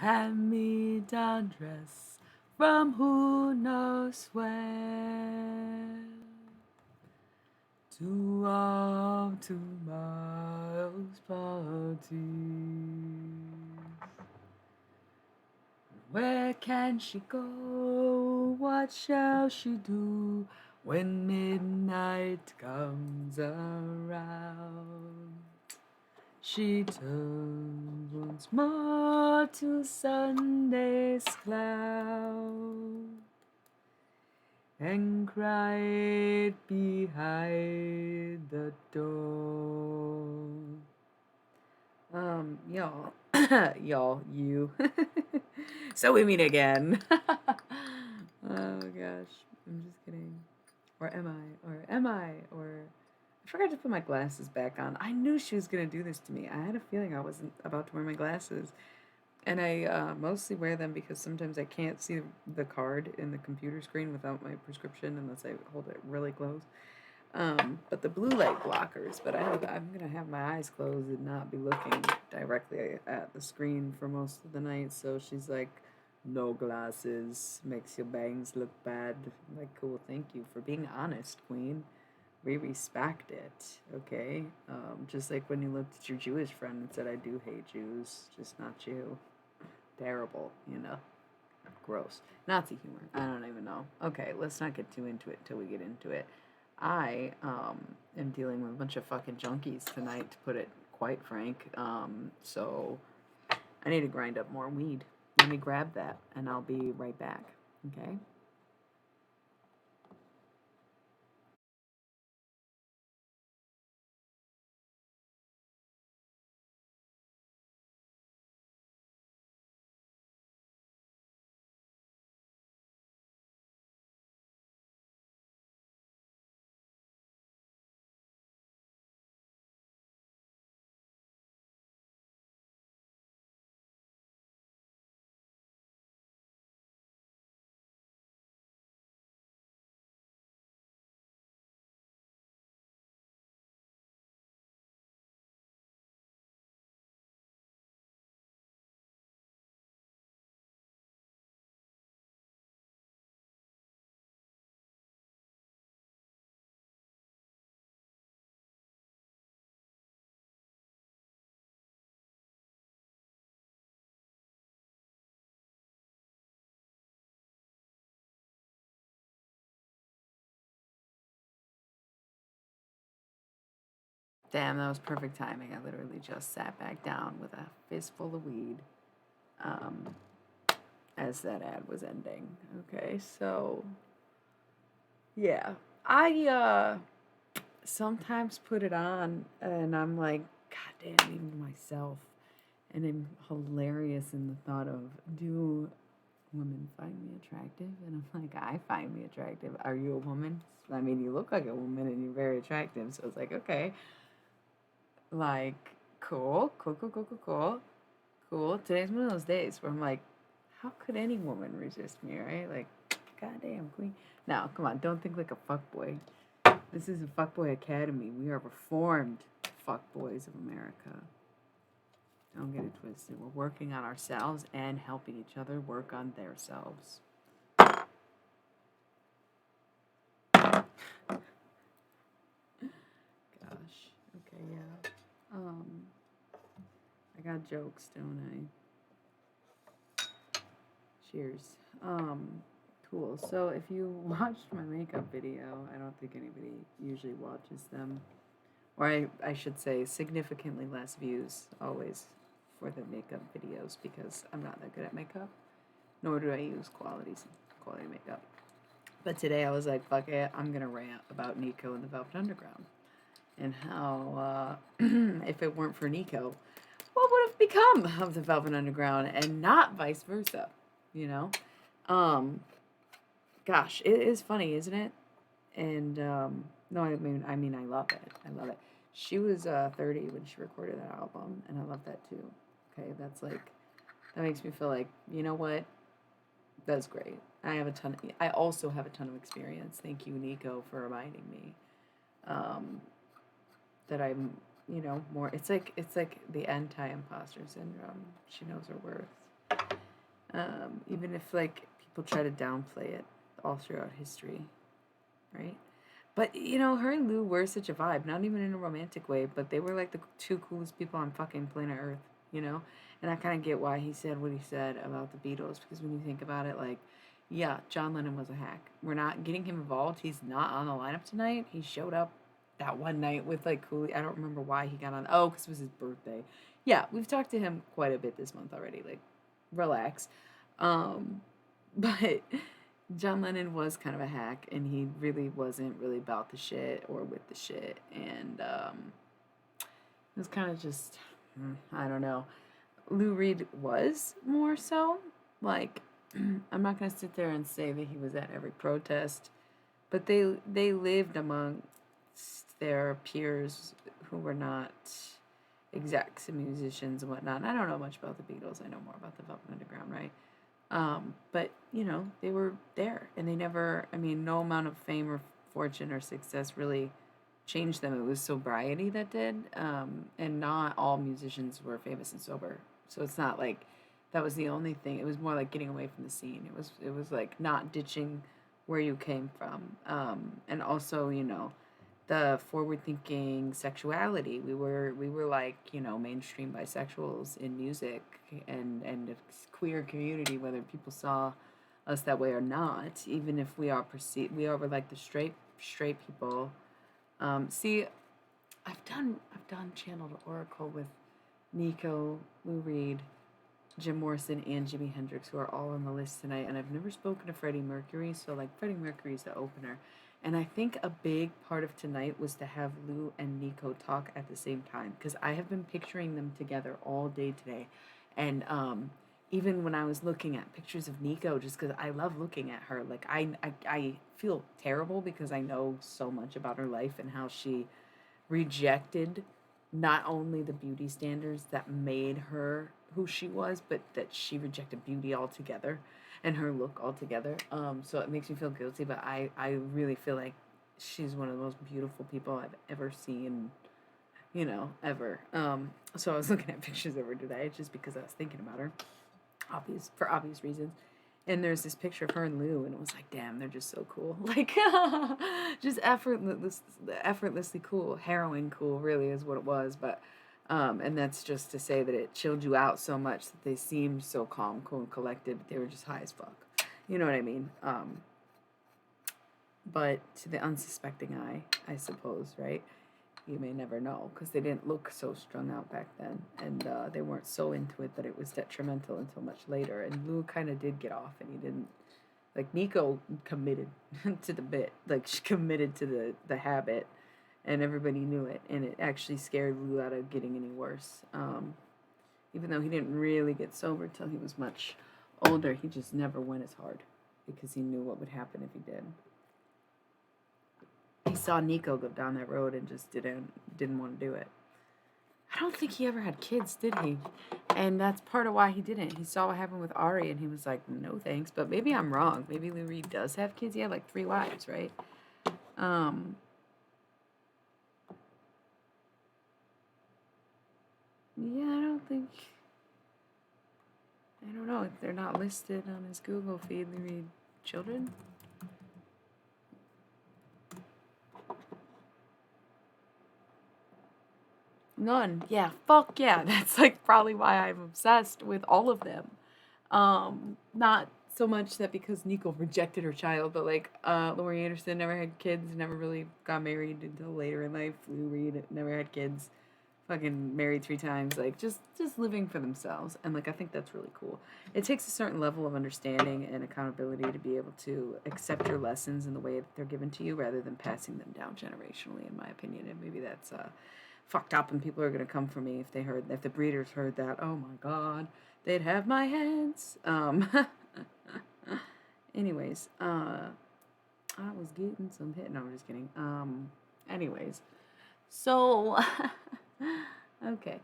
hand-me-down dress from who knows where to all tomorrow's party. Where can she go? What shall she do when midnight comes around? She turns once more to Sunday's cloud and cried behind the door. Y'all, you. So we meet again. Oh gosh, I'm just kidding. Or am I? Or am I? Or I forgot to put my glasses back on. I knew she was gonna do this to me. I had a feeling I wasn't about to wear my glasses. And I mostly wear them because sometimes I can't see the card in the computer screen without my prescription unless I hold it really close. But the blue light blockers, but I'm gonna have my eyes closed and not be looking directly at the screen for most of the night. So she's like, no glasses, makes your bangs look bad. I'm like, cool, thank you for being honest, queen. We respect it, okay? Just like when you looked at your Jewish friend and said, I do hate Jews, just not you. Terrible, you know? Gross. Nazi humor. I don't even know. Okay, let's not get too into it till we get into it. I am dealing with a bunch of fucking junkies tonight, to put it quite frank. So I need to grind up more weed. Let me grab that, and I'll be right back. Okay? Damn, that was perfect timing. I literally just sat back down with a fistful of weed um, as that ad was ending. Okay, so yeah, I sometimes put it on and I'm like, God damn, even myself. And I'm hilarious in the thought of, do women find me attractive? And I'm like, I find me attractive. Are you a woman? I mean, you look like a woman and you're very attractive. So it's like, okay, like, cool, cool, cool, cool, cool, cool, cool. Today's one of those days where I'm like, how could any woman resist me, right? Like, goddamn, queen. Now, come on, don't think like a fuckboy. This is a Fuckboy Academy. We are reformed fuckboys of America. Don't get it twisted. We're working on ourselves and helping each other work on themselves. Gosh. Okay, yeah. I got jokes, don't I? Cheers. Cool. So if you watched my makeup video, I don't think anybody usually watches them. Or I should say significantly less views always for the makeup videos because I'm not that good at makeup, nor do I use quality makeup. But today I was like, fuck it, I'm gonna rant about Nico and the Velvet Underground and how if it weren't for Nico, what would have become of the Velvet Underground and not vice versa, you know? Um, Gosh, it is funny, isn't it? And no, I mean, I love it. I love it. She was 30 when she recorded that album, and I love that too. Okay, that's like that makes me feel like, you know what? That's great. I also have a ton of experience. Thank you, Nico, for reminding me um, that I'm, more. It's like the anti-imposter syndrome. She knows her worth. Even if like people try to downplay it all throughout history, right? But you know, her and Lou were such a vibe, not even in a romantic way, but they were like the two coolest people on fucking planet Earth, you know? And I kind of get why he said what he said about the Beatles, because when you think about it, like, yeah, John Lennon was a hack. We're not getting him involved. He's not on the lineup tonight. He showed up that one night with like Cooley. I don't remember why he got on. Oh, because it was his birthday. Yeah, we've talked to him quite a bit this month already. Like, relax. Um, but John Lennon was kind of a hack, and he really wasn't really about the shit or with the shit, and it was kind of just, I don't know. Lou Reed was more so. Like, I'm not gonna sit there and say that he was at every protest, but they lived amongst their peers who were not execs and musicians and whatnot. And I don't know much about the Beatles. I know more about the Velvet Underground, right? But you know, they were there, and they never. I mean, no amount of fame or fortune or success really changed them. It was sobriety that did, and not all musicians were famous and sober. So it's not like that was the only thing. It was more like getting away from the scene. It was like not ditching where you came from, and also you know the forward thinking sexuality. We were like, you know, mainstream bisexuals in music and the queer community, whether people saw us that way or not, even if we are perceived we're like the straight people. See, I've done Channel to Oracle with Nico, Lou Reed, Jim Morrison, and Jimi Hendrix, who are all on the list tonight. And I've never spoken to Freddie Mercury, so like Freddie Mercury's the opener. And I think a big part of tonight was to have Lou and Nico talk at the same time, because I have been picturing them together all day today. And even when I was looking at pictures of Nico, just because I love looking at her, like I feel terrible because I know so much about her life and how she rejected not only the beauty standards that made her who she was, but that she rejected beauty altogether and her look altogether. So it makes me feel guilty, but I really feel like she's one of the most beautiful people I've ever seen, you know, ever. So I was looking at pictures of her today just because I was thinking about her, for obvious reasons. And there's this picture of her and Lou, and it was like, damn, they're just so cool. Like, just effortlessly cool, harrowing cool, really is what it was. But, and that's just to say that it chilled you out so much that they seemed so calm, cool, and collected, but they were just high as fuck. You know what I mean? But to the unsuspecting eye, I suppose, right? You may never know, because they didn't look so strung out back then, and they weren't so into it that it was detrimental until much later. And Lou kind of did get off, and he didn't, like, Nico committed to the bit, like she committed to the habit, and everybody knew it, and it actually scared Lou out of getting any worse. Even though he didn't really get sober till he was much older, he just never went as hard because he knew what would happen if he did. He saw Nico go down that road and just didn't want to do it. I don't think he ever had kids, did he? And that's part of why he didn't. He saw what happened with Ari, and he was like, no thanks. But maybe I'm wrong. Maybe Lou Reed does have kids. He had like 3 wives, right? Yeah, I don't know. If they're not listed on his Google feed, Lou Reed children. None. Yeah, fuck yeah. That's like probably why I'm obsessed with all of them. Not so much that because Nico rejected her child, but like Laurie Anderson never had kids, never really got married until later in life. Lou Reed never had kids. Fucking married 3 times, like just living for themselves. And like I think that's really cool. It takes a certain level of understanding and accountability to be able to accept your lessons in the way that they're given to you rather than passing them down generationally, in my opinion. And maybe that's fucked up, and people are gonna come for me if the breeders heard that. Oh my god, they'd have my heads. Anyways, I was getting some hit. No, I'm just kidding. Anyways, so okay.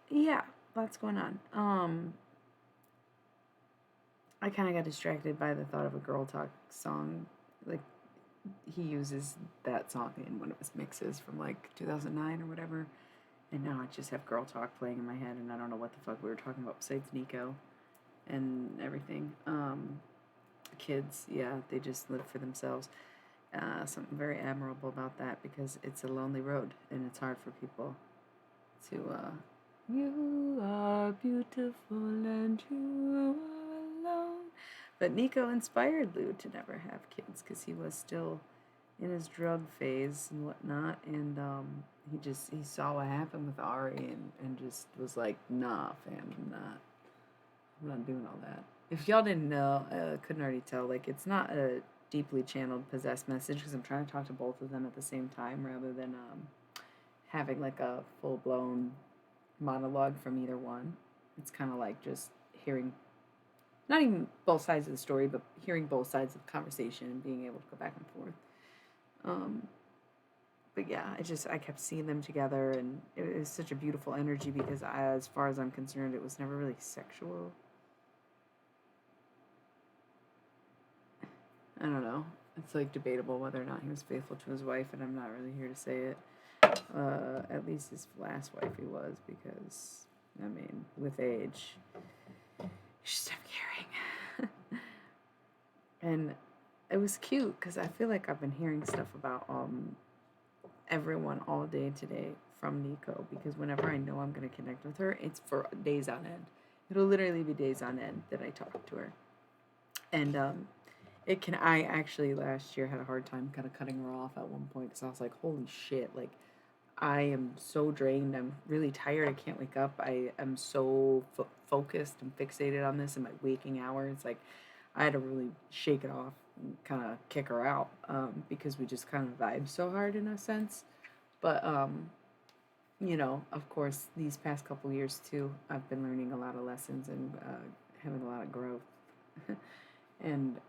Yeah, lots going on. I kind of got distracted by the thought of a Girl Talk song. Like, he uses that song in one of his mixes from like 2009 or whatever. And now I just have girl talk playing in my head, and I don't know what the fuck we were talking about besides Nico and everything. Kids, yeah, they just live for themselves. Something very admirable about that because it's a lonely road and it's hard for people to. You are beautiful and you are alone. But Nico inspired Lou to never have kids because he was still in his drug phase and whatnot, and he saw what happened with Ari and just was like, nah, fam, I'm not doing all that. If y'all didn't know, couldn't already tell, like it's not a deeply channeled possessed message because I'm trying to talk to both of them at the same time rather than having like a full blown monologue from either one. It's kind of like just hearing not even both sides of the story, but hearing both sides of the conversation and being able to go back and forth. Um, but yeah, I kept seeing them together, and it was such a beautiful energy because, as far as I'm concerned, it was never really sexual. I don't know. It's like debatable whether or not he was faithful to his wife, and I'm not really here to say it. At least his last wife he was, because I mean, with age, you should stop caring. And it was cute because I feel like I've been hearing stuff about everyone all day today from Nico because whenever I know I'm gonna connect with her, it's for days on end. It'll literally be days on end that I talk to her, and it can. I actually last year had a hard time kind of cutting her off at one point because I was like, holy shit, like I am so drained. I'm really tired. I can't wake up. I am so focused and fixated on this in my waking hours. Like, I had to really shake it off and kind of kick her out because we just kind of vibe so hard in a sense. But, of course, these past couple years too, I've been learning a lot of lessons and having a lot of growth and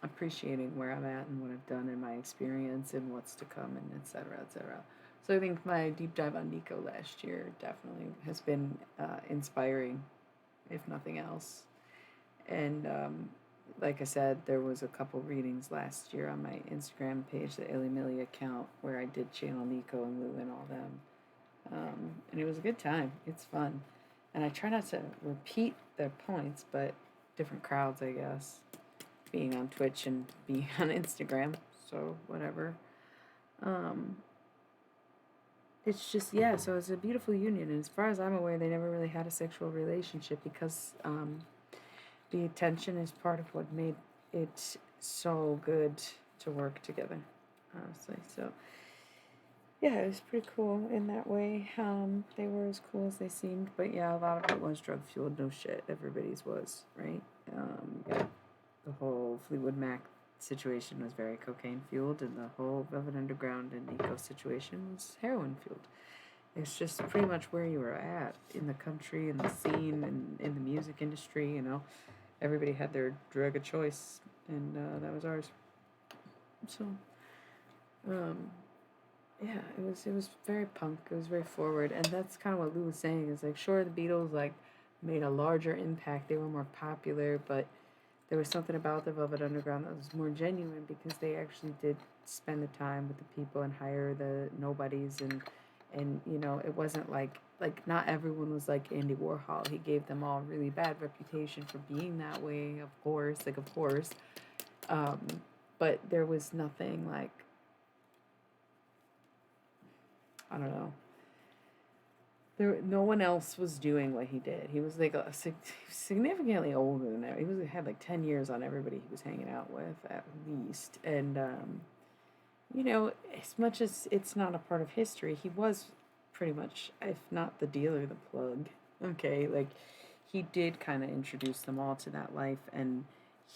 appreciating where I'm at and what I've done in my experience and what's to come and et cetera, et cetera. So I think my deep dive on Nico last year definitely has been inspiring, if nothing else. And like I said, there was a couple readings last year on my Instagram page, the Illy Millie account, where I did channel Nico and Lou and all them. And it was a good time. It's fun. And I try not to repeat their points, but different crowds, I guess, being on Twitch and being on Instagram. So, whatever. Um, it's just, yeah, so it's a beautiful union. And as far as I'm aware, they never really had a sexual relationship because the attention is part of what made it so good to work together, honestly. So, yeah, it was pretty cool in that way. They were as cool as they seemed, but yeah, a lot of it was drug fueled. No shit, everybody's was, right? Yeah, the whole Fleetwood Mac situation was very cocaine fueled, and the whole Velvet Underground and Nico situation was heroin fueled. It's just pretty much where you were at in the country, in the scene, and in the music industry. Everybody had their drug of choice, and that was ours. So, um, yeah, it was very punk. It was very forward, and that's kind of what Lou was saying. Is like, sure, the Beatles like made a larger impact. They were more popular, but there was something about the Velvet Underground that was more genuine because they actually did spend the time with the people and hire the nobodies and it wasn't like not everyone was like Andy Warhol. He gave them all really bad reputation for being that way, of course. Um, but there was nothing like I don't know. No one else was doing what he did. He was like significantly older than that. Had like 10 years on everybody he was hanging out with at least, and as much as it's not a part of history, he was pretty much, if not the dealer, the plug. Okay, like he did kind of introduce them all to that life, and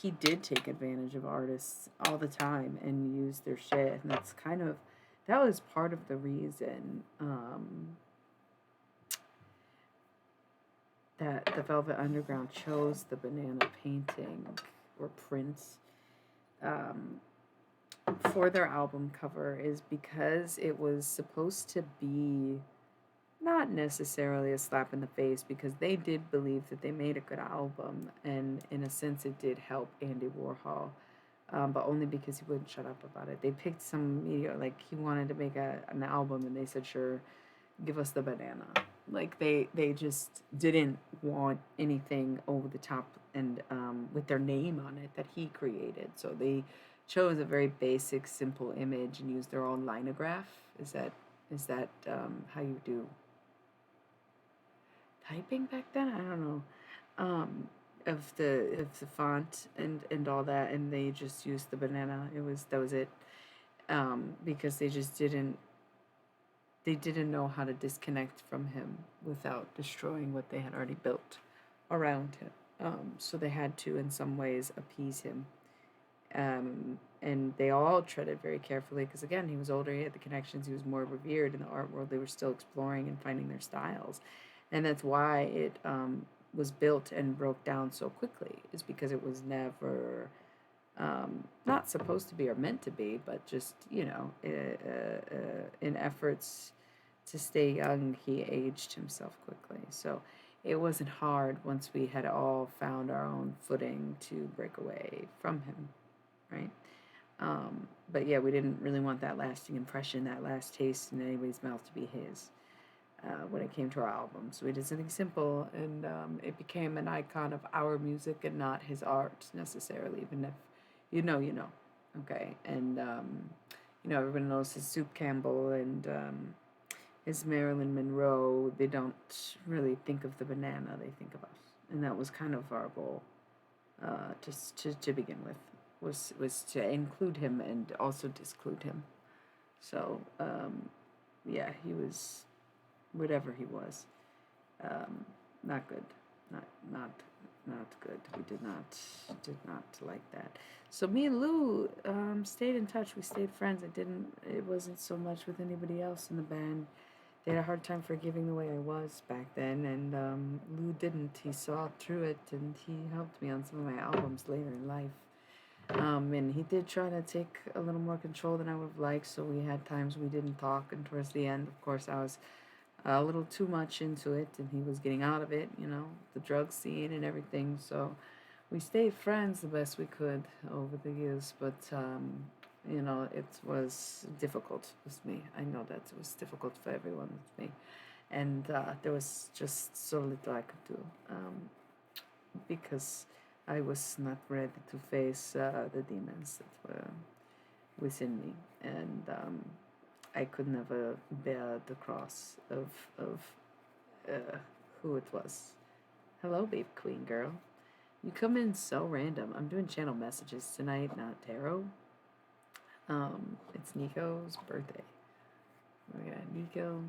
he did take advantage of artists all the time and use their shit, and that was part of the reason that the Velvet Underground chose the banana painting or print um, for their album cover is because it was supposed to be not necessarily a slap in the face because they did believe that they made a good album and in a sense it did help Andy Warhol, but only because he wouldn't shut up about it. They picked some media like he wanted to make an album and they said sure, give us the banana. Like they just didn't want anything over the top and with their name on it that he created. So they chose a very basic, simple image and used their own linograph. Is that how you do typing back then? I don't know. Um, of the font and all that, and they just used the banana. That was it. Because they didn't know how to disconnect from him without destroying what they had already built around him. So they had to, in some ways, appease him. And they all treaded very carefully because, again, he was older, he had the connections, he was more revered in the art world. They were still exploring and finding their styles. And that's why it was built and broke down so quickly, is because it was never not supposed to be or meant to be, but just, in efforts to stay young, he aged himself quickly. So it wasn't hard once we had all found our own footing to break away from him, right? But yeah, we didn't really want that lasting impression, that last taste in anybody's mouth to be his when it came to our album. So we did something simple, and it became an icon of our music and not his art necessarily, even if you know. Okay. And, everyone knows his Soup Campbell and his Marilyn Monroe. They don't really think of the banana, they think of us. And that was kind of our goal, just to begin with, was to include him and also disclude him. So, yeah, he was whatever he was. Not good. Not not not good. We did not like that. So me and Lou stayed in touch. We stayed friends. It wasn't so much with anybody else in the band. They had a hard time forgiving the way I was back then, and Lou didn't. He saw through it, and he helped me on some of my albums later in life. And he did try to take a little more control than I would have liked, so we had times we didn't talk, and towards the end, of course, I was a little too much into it, and he was getting out of it, the drug scene and everything. So we stayed friends the best we could over the years, but it was difficult with me. I know that it was difficult for everyone with me, and there was just so little I could do because I was not ready to face the demons that were within me, and I could never bear the cross of uh, who it was. Hello, babe, queen girl. You come in so random. I'm doing channel messages tonight, not tarot. It's Nico's birthday. We got Nico,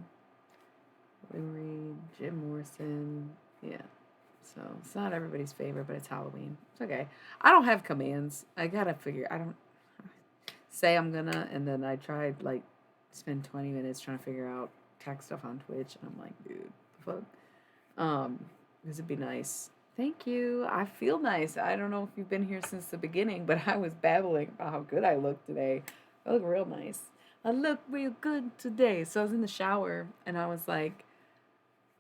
Lou Reed, Jim Morrison. Yeah. So it's not everybody's favorite, but it's Halloween. It's okay. I don't have commands. I gotta figure. I don't say I'm gonna, and then I tried like spend 20 minutes trying to figure out tech stuff on Twitch, and I'm like, dude, the fuck. This would be nice. Thank you. I feel nice. I don't know if you've been here since the beginning, but I was babbling about how good I look today. I look real nice. I look real good today. So I was in the shower, and I was like,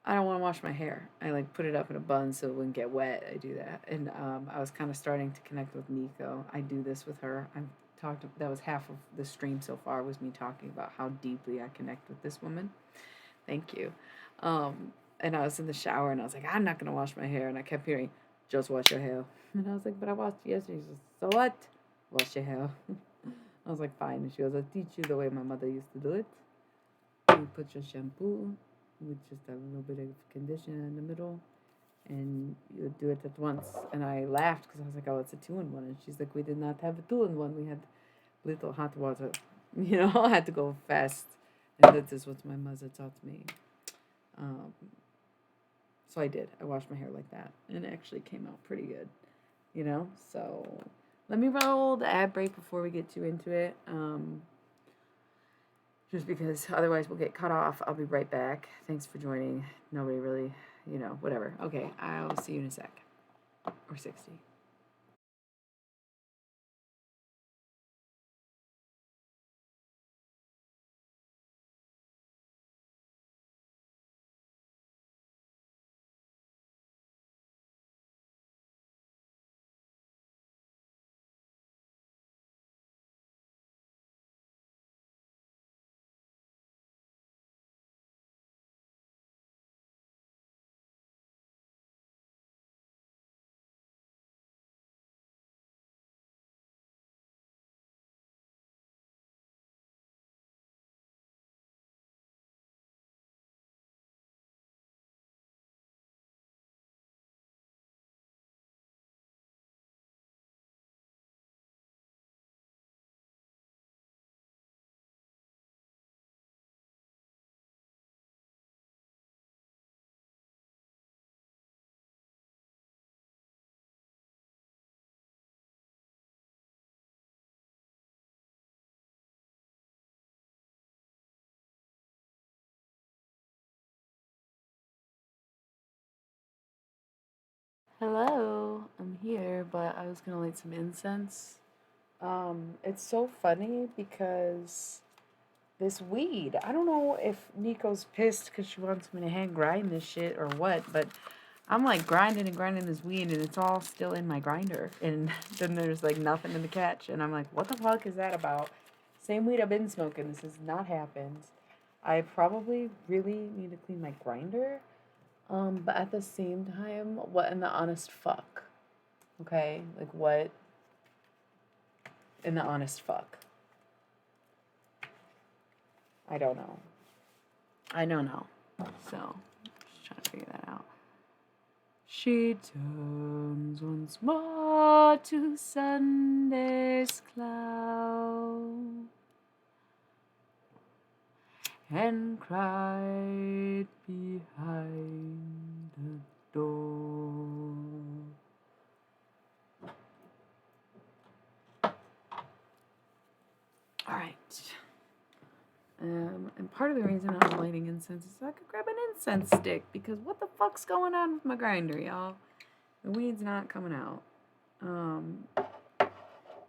I don't want to wash my hair. I like put it up in a bun so it wouldn't get wet. I do that, and I was kind of starting to connect with Nico. I do this with her. I've talked. That was half of the stream so far was me talking about how deeply I connect with this woman. Thank you. And I was in the shower and I was like, I'm not gonna wash my hair, and I kept hearing, just wash your hair. And I was like, but I washed it yesterday. She says, so what? Wash your hair. I was like, fine. And she goes, I'll teach you the way my mother used to do it. You put your shampoo with just a little bit of conditioner in the middle, and you do it at once. And I laughed because I was like, oh, it's a 2-in-1. And she's like, we did not have a 2-in-1. We had little hot water. I had to go fast. And that is what my mother taught me. Um, so I did. I washed my hair like that. And it actually came out pretty good. So let me roll the ad break before we get too into it. Just because otherwise we'll get cut off. I'll be right back. Thanks for joining. Nobody really, whatever. Okay, I'll see you in a sec. Or 60. Hello, I'm here, but I was gonna light some incense. It's so funny because this weed, I don't know if Nico's pissed because she wants me to hand grind this shit or what, but I'm like grinding and grinding this weed and it's all still in my grinder. And then there's like nothing in the catch. And I'm like, what the fuck is that about? Same weed I've been smoking. This has not happened. I probably really need to clean my grinder. But at the same time, what in the honest fuck? Okay? Like, what in the honest fuck? I don't know. I don't know. So, just trying to figure that out. She turns once more to Sunday's cloud and cried behind the door. All right. And part of the reason I'm lighting incense is so I could grab an incense stick because what the fuck's going on with my grinder, y'all? The weed's not coming out.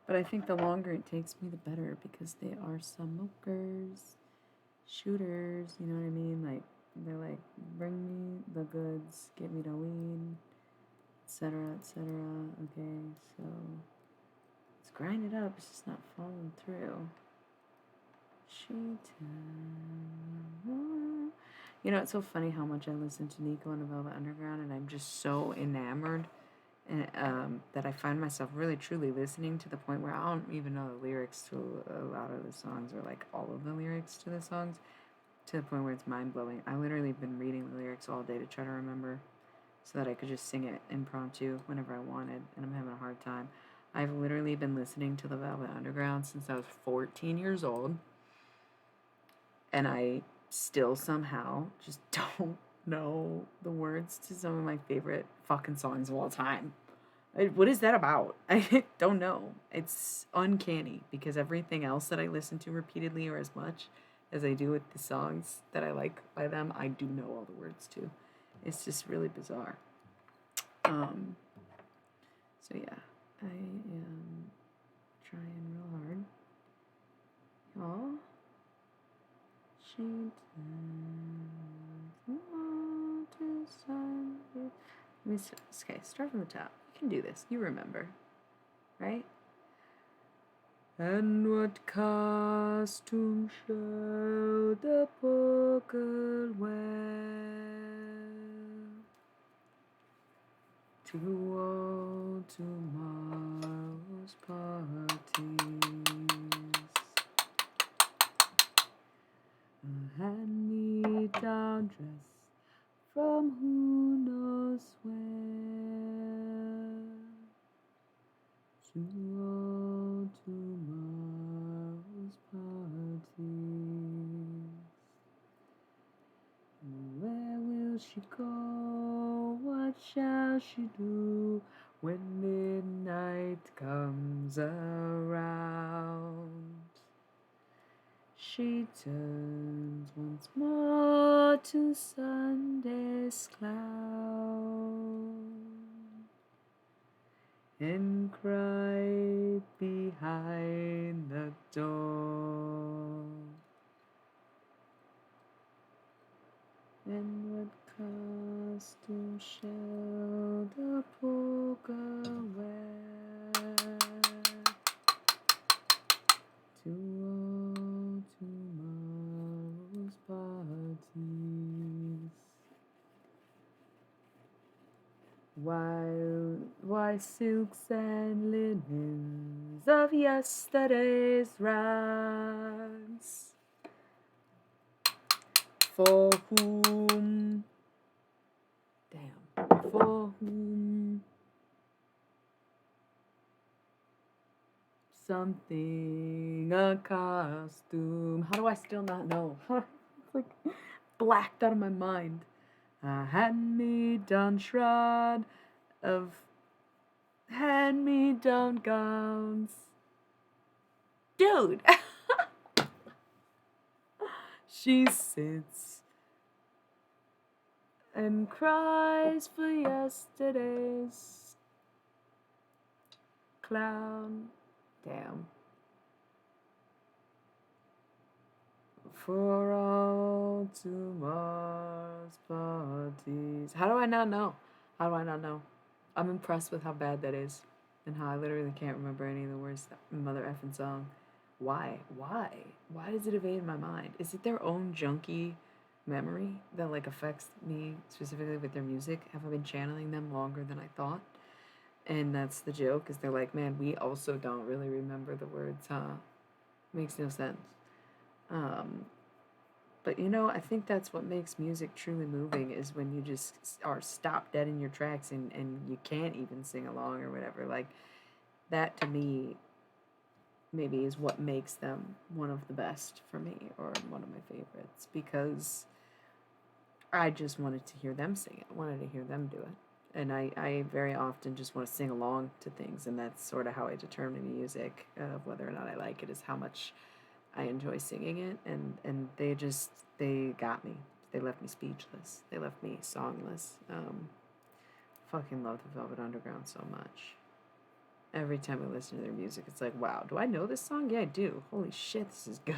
But I think the longer it takes me, the better because they are smokers, shooters, you know what I mean? Like, they're like, bring me the goods, get me the weed, etc., etc. Okay, so let's grind it up. It's just not falling through. You know, it's so funny how much I listen to Nico and the Velvet Underground, and I'm just so enamored and, that I find myself really truly listening to the point where I don't even know the lyrics to a lot of the songs or like all of the lyrics to the songs to the point where it's mind-blowing. I literally have been reading the lyrics all day to try to remember so that I could just sing it impromptu whenever I wanted, and I'm having a hard time. I've literally been listening to the Velvet Underground since I was 14 years old, and I still somehow just don't know the words to some of my favorite fucking songs of all time. What is that about? I don't know. It's uncanny because everything else that I listen to repeatedly or as much as I do with the songs that I like by them, I do know all the words to. It's just really bizarre. So yeah, I am trying real hard. Y'all. She okay, start from the top. You can do this. You remember, right? And what costume shall the poor girl wear to all tomorrow's parties? A hand-me-down dress from who knows where to all tomorrow's parties. Where will she go? What shall she do when midnight comes around? She turns once more to Sunday's cloud and cried behind the door. And what costume shall the poor girl wear to all tomorrow's parties? Why silks and linens of yesterday's rags? For whom something, a costume. How do I still not know? It's like blacked out of my mind. A hand-me-down shroud of hand-me-down gowns. Dude! She sits and cries for yesterday's clown. Damn. For all tomorrow's parties. How do I not know? How do I not know? I'm impressed with how bad that is and how I literally can't remember any of the words that mother effing song. Why? Why? Why does it evade my mind? Is it their own junky memory that like affects me specifically with their music? Have I been channeling them longer than I thought? And that's the joke, is they're like, man, we also don't really remember the words, huh? Makes no sense. Um, but I think that's what makes music truly moving, is when you just are stopped dead in your tracks and you can't even sing along or whatever. Like, that to me maybe is what makes them one of the best for me, or one of my favorites, because I just wanted to hear them sing it. I wanted to hear them do it. And I very often just want to sing along to things, and that's sort of how I determine music, whether or not I like it, is how much I enjoy singing it, and they got me. They left me speechless. They left me songless. Fucking love the Velvet Underground so much. Every time I listen to their music, it's like, wow, do I know this song? Yeah, I do. Holy shit, this is good.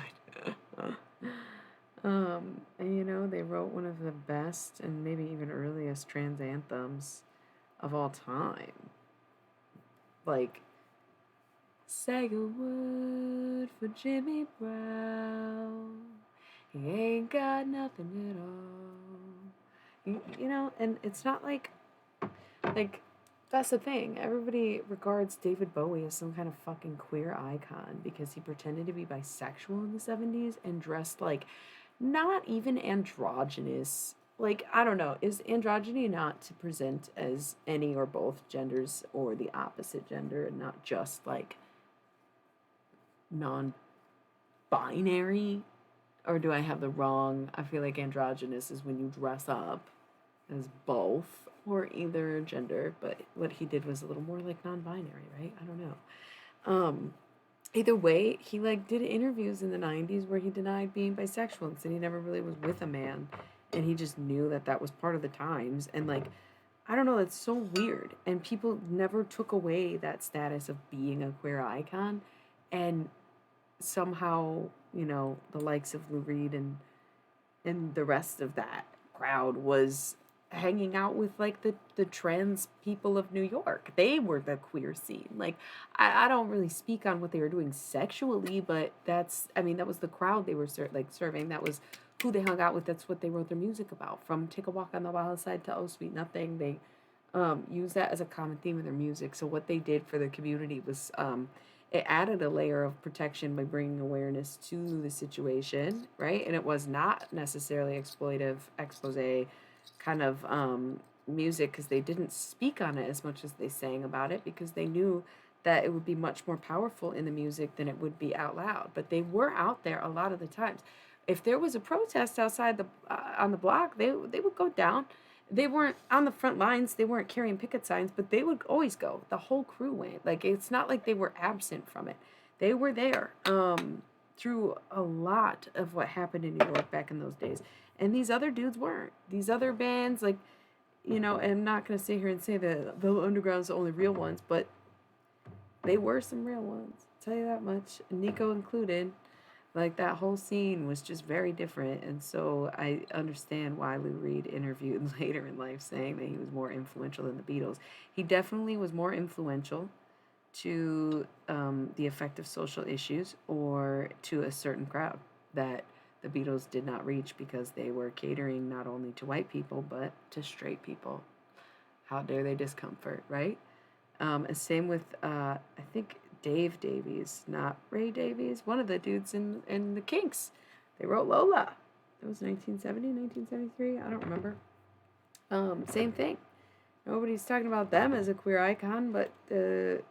And they wrote one of the best and maybe even earliest trans anthems of all time. Like, say a word for Jimmy Brown. He ain't got nothing at all. And it's not like that's the thing. Everybody regards David Bowie as some kind of fucking queer icon because he pretended to be bisexual in the 70s and dressed like not even androgynous. Like, I don't know, is androgyny not to present as any or both genders or the opposite gender, and not just like non binary? Or do I have the wrong? I feel like androgynous is when you dress up as both or either gender, but what he did was a little more like non-binary, right? I don't know. Either way, he like did interviews in the 90s where he denied being bisexual and said he never really was with a man, and he just knew that that was part of the times. And like, I don't know, that's so weird, and people never took away that status of being a queer icon. And somehow, the likes of Lou Reed and the rest of that crowd was hanging out with like the trans people of New York. They were the queer scene. Like, I don't really speak on what they were doing sexually, but that was the crowd they were serving. That was who they hung out with. That's what they wrote their music about. From Take a Walk on the Wild Side to Oh Sweet Nothing, they use that as a common theme in their music. So what they did for the community was it added a layer of protection by bringing awareness to the situation, right? And it was not necessarily exploitive expose kind of music, because they didn't speak on it as much as they sang about it, because they knew that it would be much more powerful in the music than it would be out loud. But they were out there a lot of the times. If there was a protest outside the on the block, they would go down. They weren't on the front lines, they weren't carrying picket signs, but they would always go. The whole crew went. Like, it's not like they were absent from it. They were there through a lot of what happened in New York back in those days. And these other dudes weren't. These other bands, like, and I'm not going to sit here and say that the Underground's the only real ones, but they were some real ones. I'll tell you that much. Nico included. Like, that whole scene was just very different, and so I understand why Lou Reed interviewed later in life saying that he was more influential than the Beatles. He definitely was more influential to the effect of social issues, or to a certain crowd that the Beatles did not reach, because they were catering not only to white people but to straight people. How dare they discomfort, right? And same with I think Dave Davies, not Ray Davies, one of the dudes in the Kinks. They wrote Lola. That was 1970, 1973. I don't remember. Same thing. Nobody's talking about them as a queer icon, but the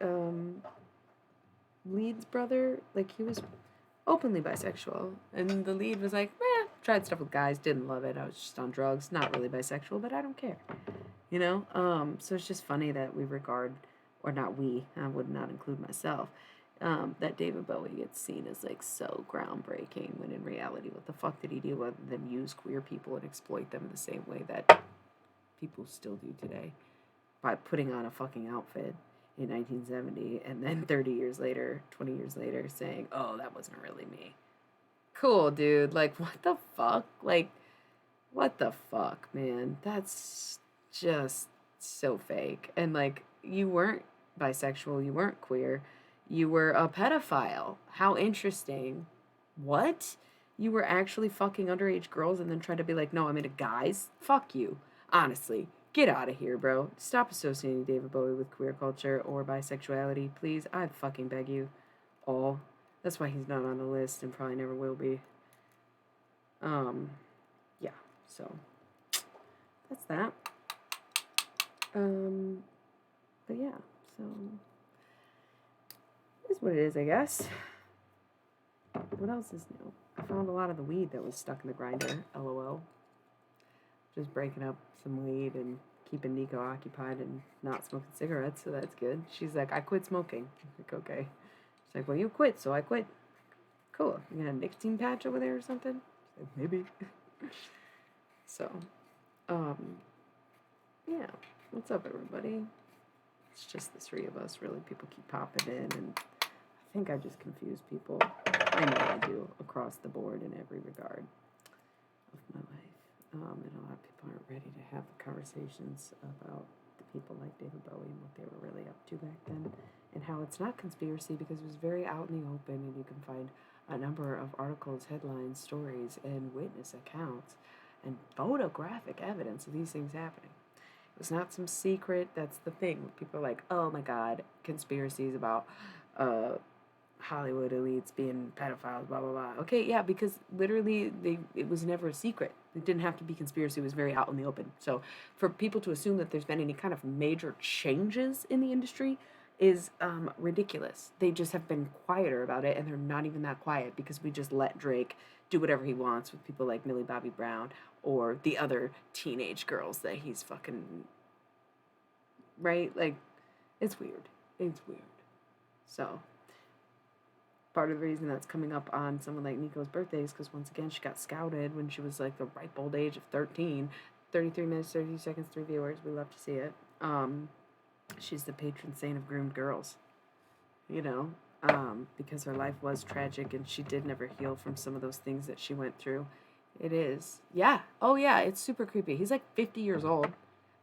Lead's brother, like, he was openly bisexual, and the lead was like, tried stuff with guys, didn't love it. I was just on drugs, not really bisexual, but I don't care. So it's just funny that we regard, or not we, I would not include myself, that David Bowie gets seen as like so groundbreaking, when in reality, what the fuck did he do other than use queer people and exploit them in the same way that people still do today by putting on a fucking outfit in 1970 and then 30 years later, 20 years later saying, "Oh, that wasn't really me." Cool, dude. Like, what the fuck? Like, what the fuck, man? That's just so fake. And like, you weren't bisexual, you weren't queer, you were a pedophile. How interesting. What? You were actually fucking underage girls and then tried to be like, no, I'm into guys? Fuck you. Honestly, get out of here, bro. Stop associating David Bowie with queer culture or bisexuality, please. I fucking beg you. All. That's why he's not on the list and probably never will be. Um, yeah, so that's that. But yeah, so is what it is, I guess. What else is new? I found a lot of the weed that was stuck in the grinder. LOL. Just breaking up some weed and keeping Nico occupied and not smoking cigarettes, so that's good. She's like, I quit smoking. I'm like, okay. She's like, well, you quit, so I quit. Cool. You got a nicotine patch over there or something? Like, maybe. So, yeah. What's up, everybody? It's just the three of us, really. People keep popping in, and I think I just confuse people. I know I do, across the board in every regard of my life. And a lot of people aren't ready to have the conversations about the people like David Bowie and what they were really up to back then, and how it's not conspiracy because it was very out in the open, and you can find a number of articles, headlines, stories, and witness accounts, and photographic evidence of these things happening. It was not some secret. That's the thing. People are like, oh my God, conspiracies about Hollywood elites being pedophiles, blah, blah, blah. Okay, yeah, because literally it was never a secret. It didn't have to be conspiracy. It was very out in the open. So for people to assume that there's been any kind of major changes in the industry is ridiculous. They just have been quieter about it, and they're not even that quiet because we just let Drake do whatever he wants with people like Millie Bobby Brown or the other teenage girls that he's fucking, right? Like, it's weird. It's weird. So part of the reason that's coming up on someone like Nico's birthday is because, once again, she got scouted when she was like the ripe old age of 13. 33 minutes, 30 seconds, 3 viewers. We love to see it. She's the patron saint of groomed girls, you know, because her life was tragic and she did never heal from some of those things that she went through. It is. Yeah. Oh, yeah. It's super creepy. He's like 50 years old.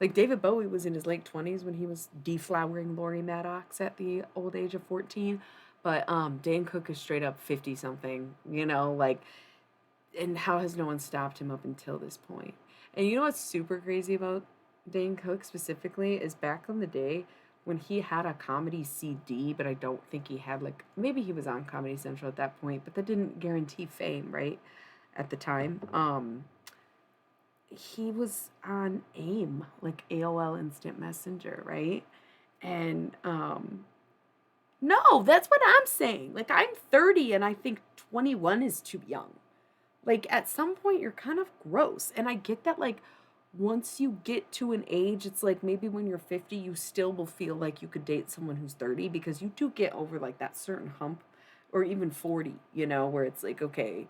Like, David Bowie was in his late 20s when he was deflowering Laurie Maddox at the old age of 14. But Dane Cook is straight up 50 something, you know, like, and how has no one stopped him up until this point? And you know what's super crazy about Dane Cook specifically is back in the day when he had a comedy CD, but I don't think he had, like, maybe he was on Comedy Central at that point, but that didn't guarantee fame, right? At the time. He was on AIM, like AOL Instant Messenger, right? And no, that's what I'm saying. Like, I'm 30 and I think 21 is too young. Like, at some point you're kind of gross. And I get that, like, once you get to an age, it's like maybe when you're 50 you still will feel like you could date someone who's 30 because you do get over like that certain hump, or even 40, you know, where it's like, okay,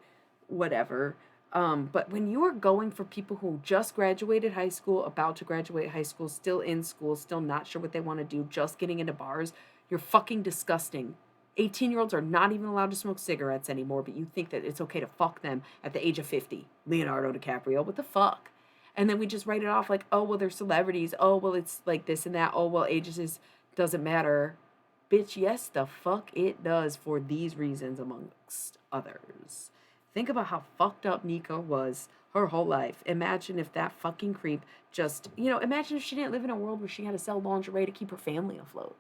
whatever. But when you are going for people who just graduated high school, about to graduate high school, still in school, still not sure what they want to do, just getting into bars, you're fucking disgusting. 18-year-olds are not even allowed to smoke cigarettes anymore, but you think that it's okay to fuck them at the age of 50. Leonardo DiCaprio, what the fuck? And then we just write it off like, oh, well, they're celebrities. Oh, well, it's like this and that. Oh, well, doesn't matter. Bitch, yes, the fuck it does for these reasons, amongst others. Think about how fucked up Nico was her whole life. Imagine if that fucking creep just, imagine if she didn't live in a world where she had to sell lingerie to keep her family afloat.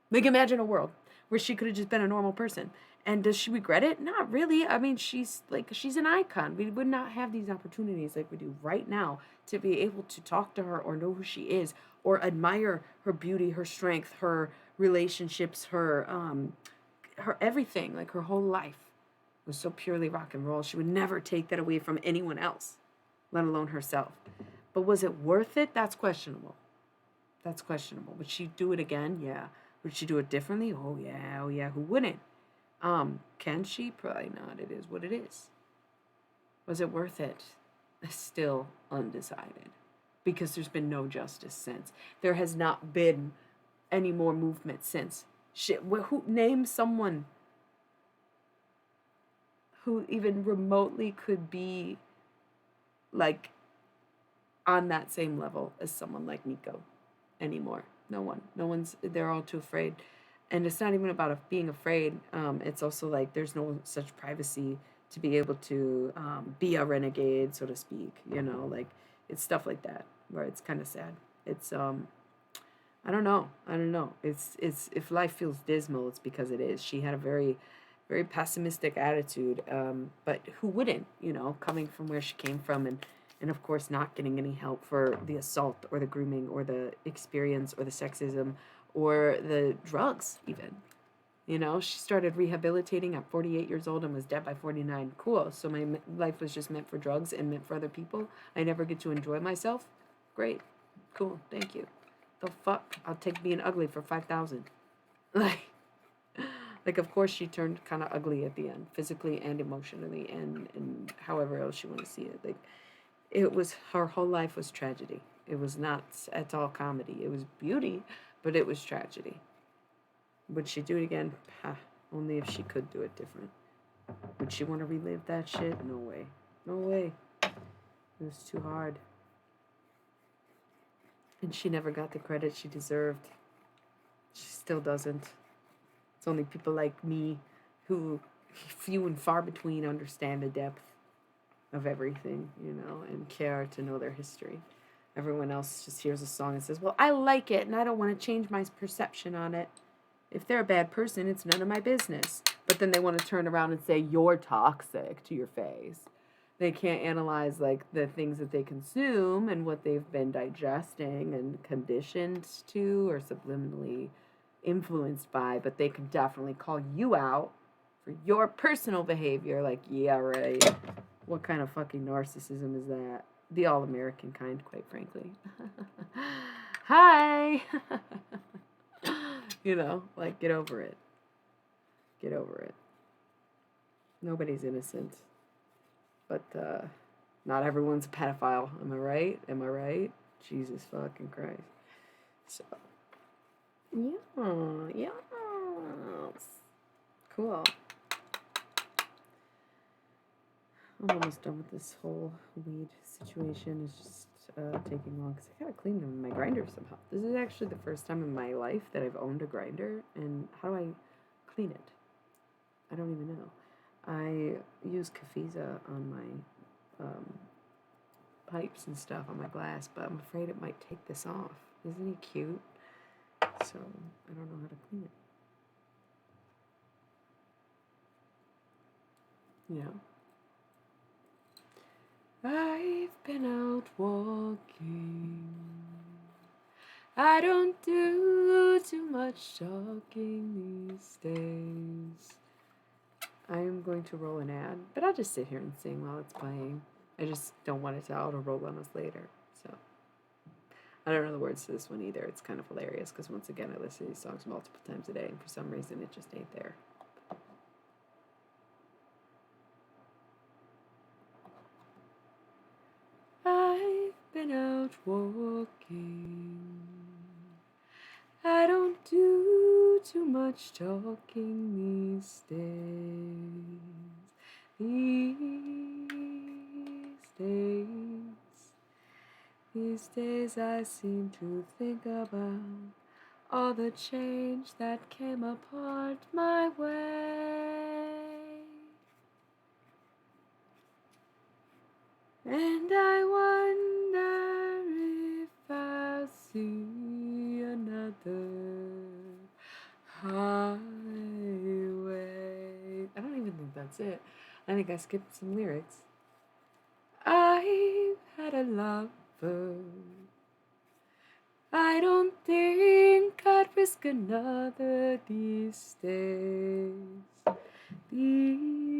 Like, imagine a world where she could have just been a normal person. And does she regret it? Not really. I mean, she's an icon. We would not have these opportunities like we do right now to be able to talk to her or know who she is or admire her beauty, her strength, her relationships, her everything, like her whole life was so purely rock and roll. She would never take that away from anyone else, let alone herself. But was it worth it? That's questionable. That's questionable. Would she do it again? Yeah. Would she do it differently? Oh yeah. Who wouldn't? Can she? Probably not. It is what it is. Was it worth it? Still undecided. because there's been no justice since. There has not been any more movement since. Shit, who name someone who even remotely could be like on that same level as someone like Nico anymore? No one. No one's. They're all too afraid, and it's not even about being afraid. It's also like there's no such privacy to be able to be a renegade, so to speak. You know, like it's stuff like that where it's kind of sad. It's I don't know. I don't know. It's if life feels dismal, it's because it is. She had a very pessimistic attitude. But who wouldn't? You know, coming from where she came from, and of course not getting any help for the assault or the grooming or the experience or the sexism or the drugs even. You know, she started rehabilitating at 48 years old and was dead by 49. Cool. So my life was just meant for drugs and meant for other people. I never get to enjoy myself. Great. Cool. Thank you. The fuck? I'll take being ugly for 5,000. Like, like of course she turned kind of ugly at the end, physically and emotionally, and however else you want to see it. Like, it was her whole life was tragedy. It was not at all comedy. It was beauty, but it was tragedy. Would she do it again? Only if she could do it different. Would she want to relive that shit? No way. No way. It was too hard. And she never got the credit she deserved. She still doesn't. It's only people like me who, few and far between, understand the depth of everything, you know, and care to know their history. Everyone else just hears a song and says, well, I like it and I don't want to change my perception on it. If they're a bad person, it's none of my business. But then they want to turn around and say, you're toxic to your face. They can't analyze like the things that they consume and what they've been digesting and conditioned to or subliminally influenced by, but they can definitely call you out for your personal behavior. Like, yeah, right. What kind of fucking narcissism is that? The all-American kind, quite frankly. Hi! You know, like, get over it. Get over it. Nobody's innocent. But, not everyone's a pedophile. Am I right? Am I right? Jesus fucking Christ. So, yeah. Cool. I'm almost done with this whole weed situation. It's just taking long because I gotta clean my grinder somehow. This is actually the first time in my life that I've owned a grinder, and how do I clean it? I don't even know. I use Cafiza on my pipes and stuff on my glass, but I'm afraid it might take this off. Isn't he cute? So I don't know how to clean it. Yeah. I've been out walking. I don't do too much talking these days. I am going to roll an ad, but I'll just sit here and sing while it's playing. I just don't want it to auto-roll on us later, so. I don't know the words to this one either. It's kind of hilarious because once again I listen to these songs multiple times a day and for some reason it just ain't there. I've been out walking. I don't do too much talking these days. These days I seem to think about all the change that came apart my way. And I wonder if I'll see another highway. I don't even think that's it. I think I skipped some lyrics. I've had a lover. I don't think I'd risk another these days. These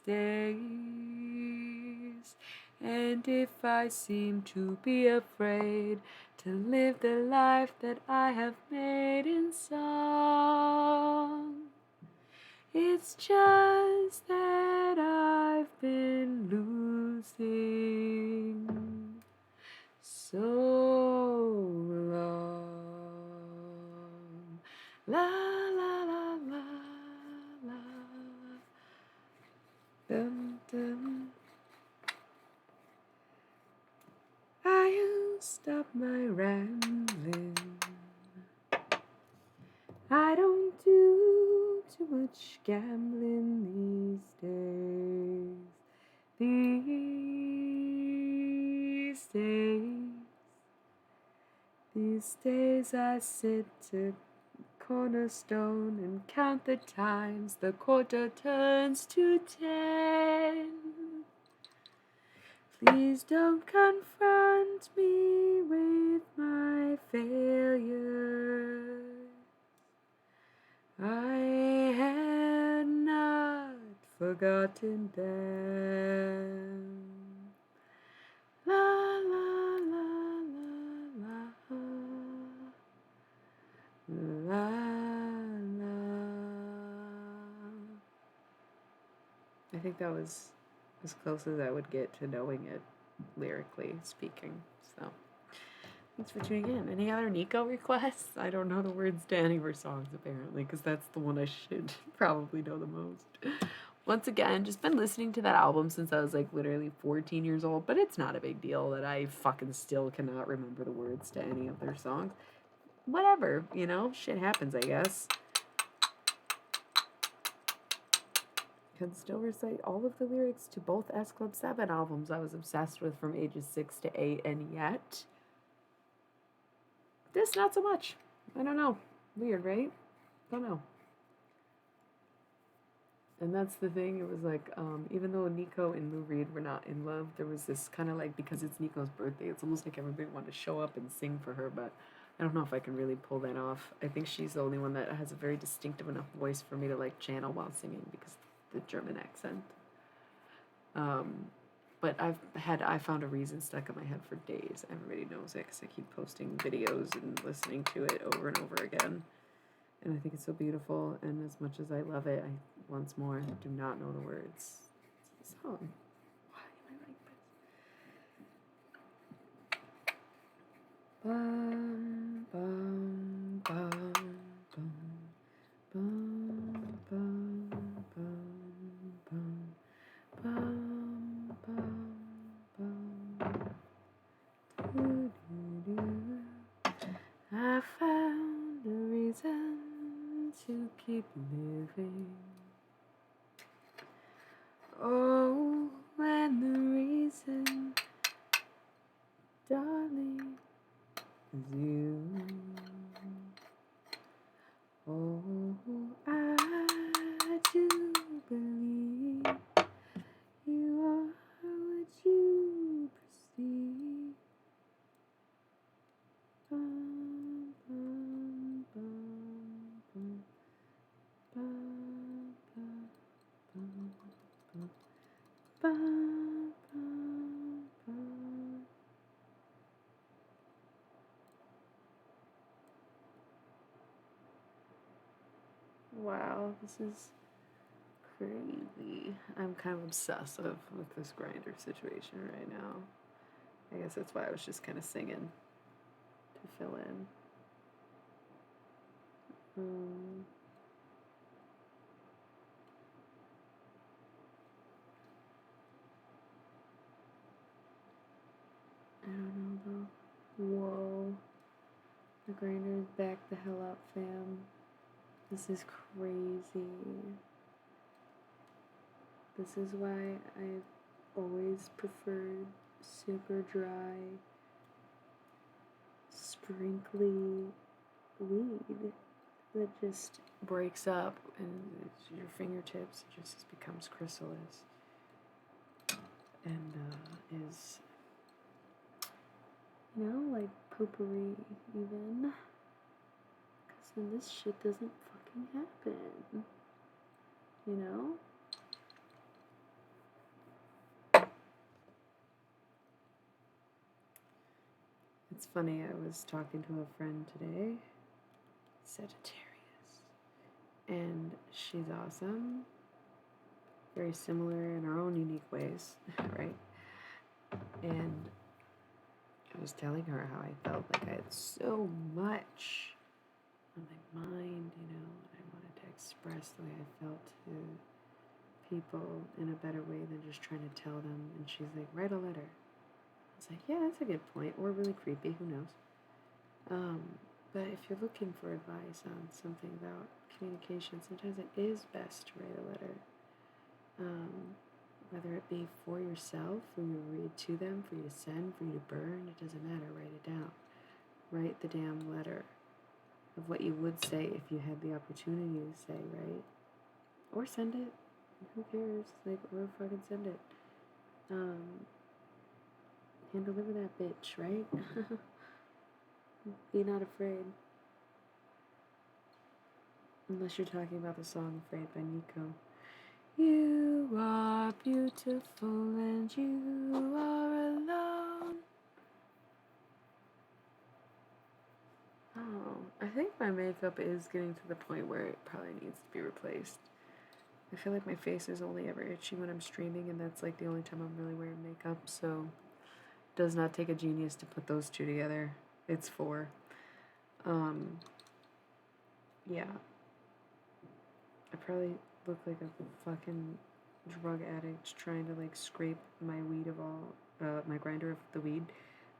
days. And if I seem to be afraid to live the life that I have made in song, it's just that I've been losing so long. La la la la la. Dum dum. I'll stop my rambling. I don't do too much gambling these days. These days I sit to cornerstone and count the times the quarter turns to 10. Please don't confront me with my failures. I had not forgotten them. La la la la la la la. I think that was as close as I would get to knowing it lyrically speaking. So thanks for tuning in. Any other Nico requests? I don't know the words to any of her songs apparently, because that's the one I should probably know the most. Once again, just been listening to that album since I was like literally 14 years old, but it's not a big deal that I fucking still cannot remember the words to any of their songs. Whatever, you know, shit happens, I guess. Can still recite all of the lyrics to both S Club 7 albums I was obsessed with from ages 6 to 8, and yet this not so much. I don't know. Weird, right? Don't know. And that's the thing, it was like, even though Nico and Lou Reed were not in love, there was this kind of like, because it's Nico's birthday, it's almost like everybody wanted to show up and sing for her, but I don't know if I can really pull that off. I think she's the only one that has a very distinctive enough voice for me to like channel while singing because of the German accent. But I found a reason stuck in my head for days. Everybody knows it because I keep posting videos and listening to it over and over again. And I think it's so beautiful, and as much as I love it, I, once more, do not know the words. It's a song. Why am I like this? Bum, bum, bum, bum, bum, bum, bum, bum, bum, bum, bum. I found a reason to keep living. Oh, and the reason, darling, is you. Oh, I do believe you are what you perceive. Bum, bum, bum, bum, bum, bum, bum, bum, bum, bum. Wow, this is crazy. I'm kind of obsessive with this grinder situation right now. I guess that's why I was just kind of singing to fill in. I don't know though. Whoa. The grinder's back the hell up, fam. This is crazy. This is why I've always preferred super dry, sprinkly weed that just breaks up and your fingertips just becomes chrysalis and is, you know, like potpourri even, because then this shit doesn't fucking happen, you know? It's funny, I was talking to a friend today, Sagittarius, and she's awesome, very similar in our own unique ways, right? And I was telling her how I felt like I had so much on my mind, you know, and I wanted to express the way I felt to people in a better way than just trying to tell them. And she's like, write a letter. I was like, yeah, that's a good point. Or really creepy, who knows? But if you're looking for advice on something about communication, sometimes it is best to write a letter. Whether it be for yourself, for you to read to them, for you to send, for you to burn, it doesn't matter. Write it down. Write the damn letter of what you would say if you had the opportunity to say, right? Or send it. Who cares? Like, or fucking send it. Hand deliver that bitch, right? Be not afraid. Unless you're talking about the song Afraid by Nico. You are beautiful and you are alone. Oh, I think my makeup is getting to the point where it probably needs to be replaced. I feel like my face is only ever itchy when I'm streaming, and that's like the only time I'm really wearing makeup, so it does not take a genius to put those two together. It's 4. Yeah. I probably look like a fucking drug addict trying to like scrape my weed of all, my grinder of the weed,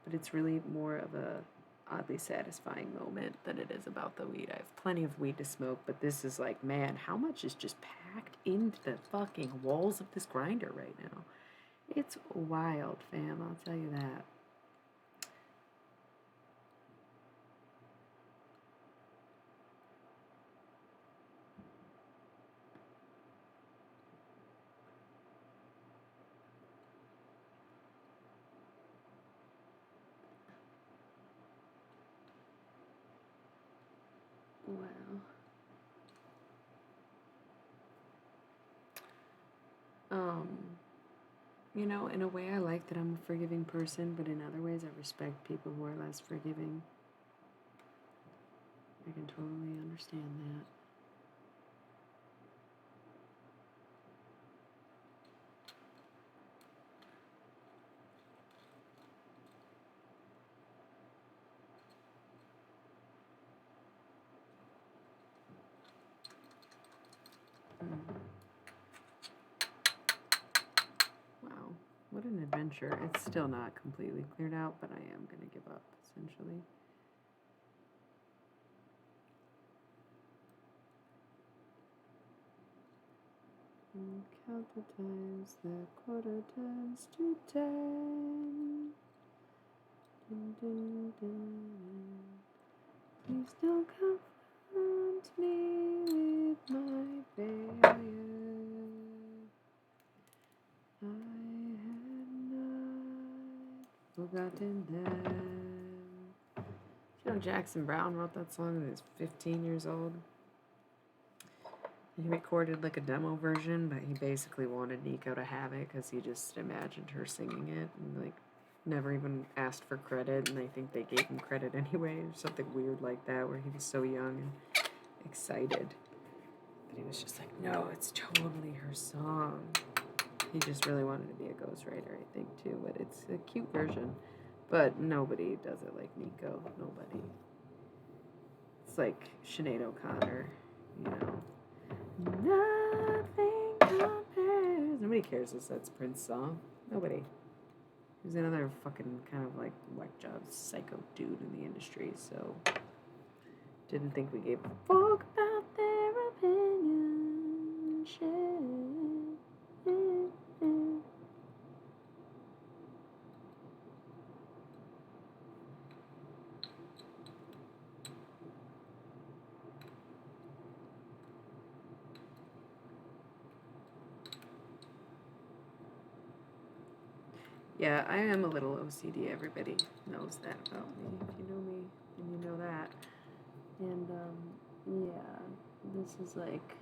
but it's really more of a oddly satisfying moment than it is about the weed. I have plenty of weed to smoke, but this is like, man, how much is just packed into the fucking walls of this grinder right now? It's wild, fam, I'll tell you that. Wow. You know, in a way I like that I'm a forgiving person, but in other ways I respect people who are less forgiving. I can totally understand that. Wow, what an adventure. It's still not completely cleared out, but I am going to give up, essentially. Count the times the quarter turns to 10. Dun, dun, dun. Please don't confront me with my failure. I had not forgotten them. You know, Jackson Browne wrote that song when he was 15 years old. He recorded like a demo version, but he basically wanted Nico to have it because he just imagined her singing it and like never even asked for credit, and I think they gave him credit anyway, or something weird like that, where he was so young and excited. But he was just like, no, it's totally her song. He just really wanted to be a ghostwriter, I think, too, but it's a cute version. But nobody does it like Nico. Nobody. It's like Sinead O'Connor, you know. Nothing compares. Nobody cares if that's Prince's song. Nobody. He's another fucking kind of like whack job psycho dude in the industry, so didn't think we gave a fuck about their opinion. Shit. Yeah, I am a little OCD. Everybody knows that about me. If you know me, then you know that. And, yeah, this is like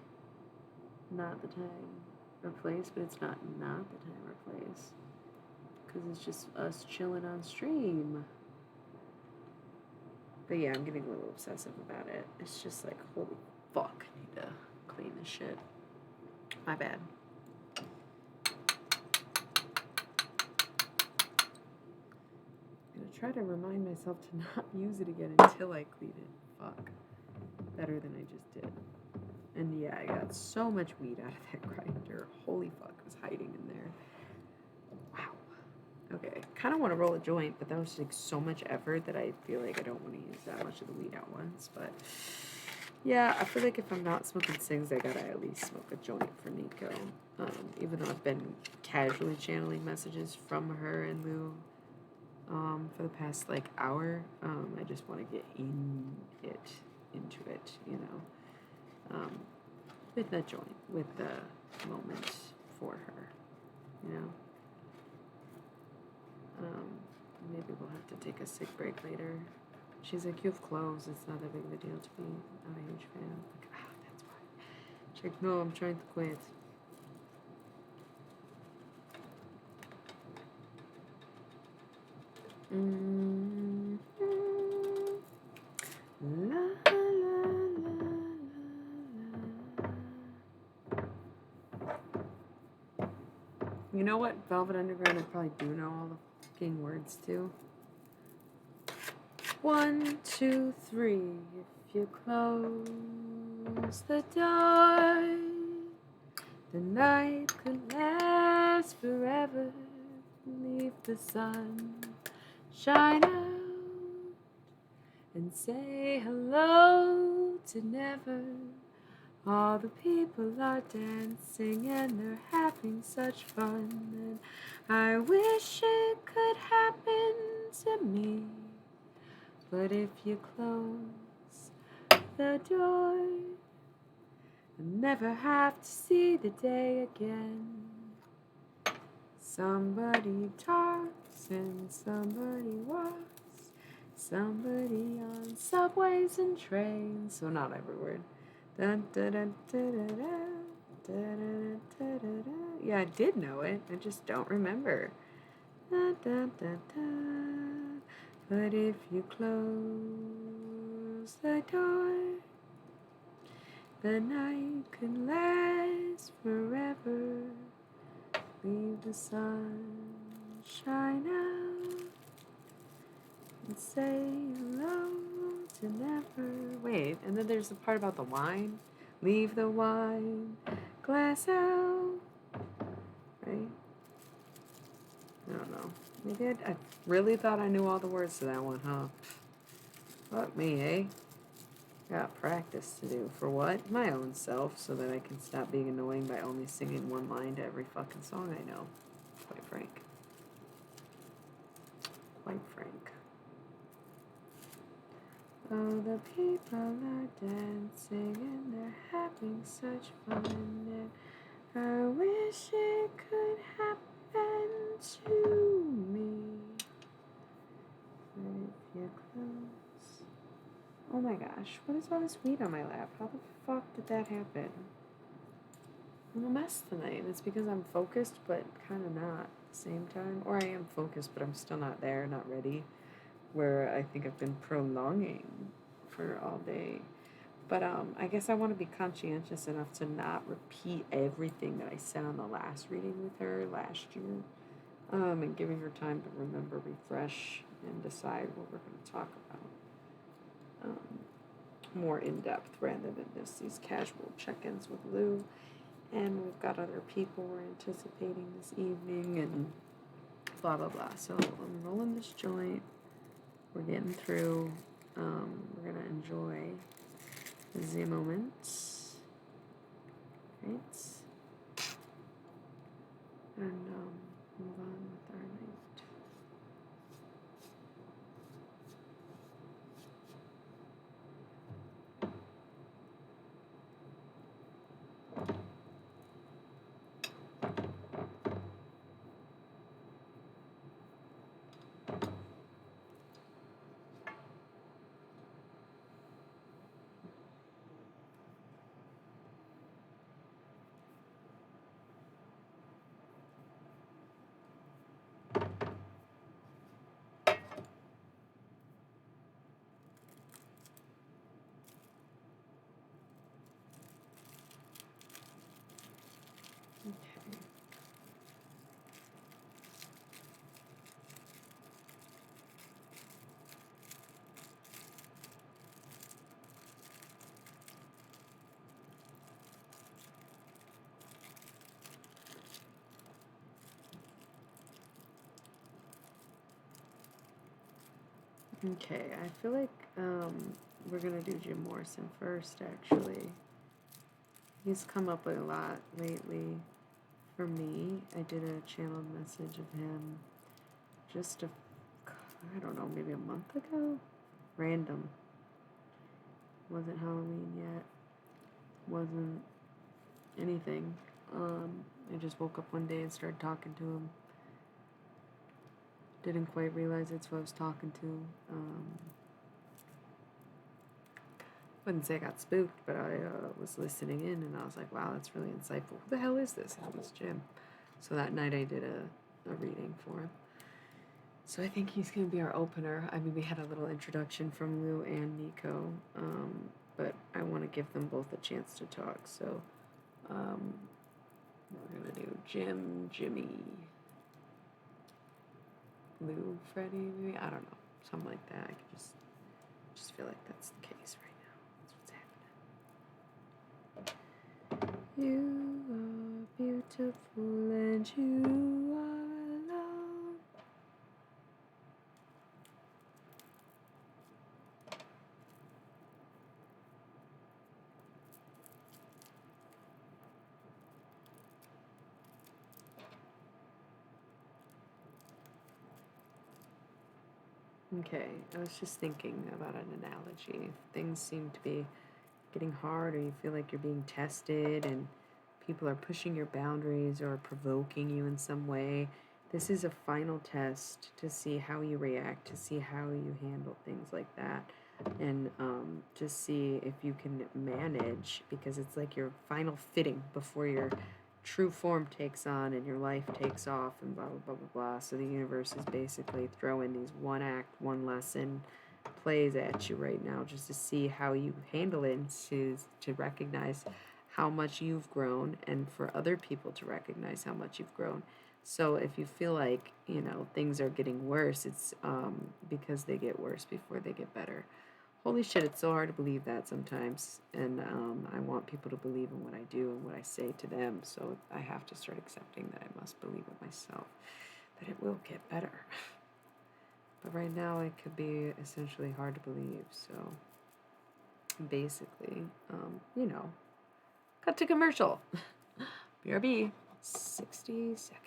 not the time or place, but it's not the time or place. Because it's just us chilling on stream. But yeah, I'm getting a little obsessive about it. It's just like, holy fuck, I need to clean this shit. My bad. I'm I try to remind myself to not use it again until I clean it. Fuck. Better than I just did. And yeah, I got so much weed out of that grinder. Holy fuck, it was hiding in there. Wow. Okay, kind of want to roll a joint, but that was like so much effort that I feel like I don't want to use that much of the weed at once. But yeah, I feel like if I'm not smoking cigs, I gotta at least smoke a joint for Nico. Even though I've been casually channeling messages from her and Lou for the past like hour, I just want to get into it, you know, with the joint, with the moment for her, you know. Maybe we'll have to take a cig break later. She's like, you have clothes. It's not that big of a deal to me. Not a huge fan. I'm like, that's why. She's like, no, I'm trying to quit. La, la, la, la. You know what? Velvet Underground, I probably do know all the fucking words to. 1, 2, 3. If you close the door, the night could last forever. Leave the sun shine out and say hello to never. All the people are dancing and they're having such fun, and I wish it could happen to me. But if you close the door, I'll never have to see the day again. Somebody talks and somebody walks, somebody on subways and trains. So not every word. Dun, dun, dun, dun, dun, dun, dun, dun, dun, dun. Yeah, I did know it. I just don't remember. Dun, dun, dun, dun. But if you close the door, the night could last forever. Leave the sun shine out and say hello to never. Wait, and then there's the part about the wine. Leave the wine glass out. Right? I don't know. Maybe I really thought I knew all the words to that one, huh? Fuck me, eh? Got practice to do. For what? My own self, so that I can stop being annoying by only singing one line to every fucking song I know. Quite frank. Quite frank. Oh, the people are dancing and they're having such fun. And I wish it could happen to me. But if you close. Oh my gosh, what is all this weed on my lap? How the fuck did that happen? I'm a mess tonight. It's because I'm focused, but kind of not at the same time. Or I am focused, but I'm still not there, not ready. Where I think I've been prolonging for all day. But I guess I want to be conscientious enough to not repeat everything that I said on the last reading with her last year. And giving her time to remember, refresh, and decide what we're going to talk about. More in depth rather than just these casual check-ins with Lou. And we've got other people we're anticipating this evening and blah blah blah. So I'm rolling this joint. We're getting through. We're gonna enjoy the moments, right? And move on with our night. Okay, I feel like we're gonna do Jim Morrison first, actually. He's come up a lot lately for me. I did a channeled message of him just I don't know, maybe a month ago? Random. Wasn't Halloween yet. Wasn't anything. I just woke up one day and started talking to him. Didn't quite realize it's who I was talking to. Wouldn't say I got spooked, but I was listening in and I was like, wow, that's really insightful. Who the hell is this? And it was Jim. So that night I did a reading for him. So I think he's going to be our opener. I mean, we had a little introduction from Lou and Nico, but I want to give them both a chance to talk. So we're going to do Jim, Jimmy, Lou, Freddie, maybe? I don't know. Something like that. I could just feel like that's the case right now. That's what's happening. You are beautiful and you are loved. Okay, I was just thinking about an analogy. If things seem to be getting hard or you feel like you're being tested and people are pushing your boundaries or provoking you in some way, this is a final test to see how you react, to see how you handle things like that, and to see if you can manage, because it's like your final fitting before your true form takes on and your life takes off and blah blah blah blah blah. So the universe is basically throwing these one act, one lesson plays at you right now just to see how you handle it and to recognize how much you've grown and for other people to recognize how much you've grown. So if you feel like, things are getting worse, it's because they get worse before they get better. Holy shit, it's so hard to believe that sometimes. And I want people to believe in what I do and what I say to them. So I have to start accepting that I must believe it myself, that it will get better. But right now it could be essentially hard to believe. So basically, cut to commercial. BRB, 60 seconds.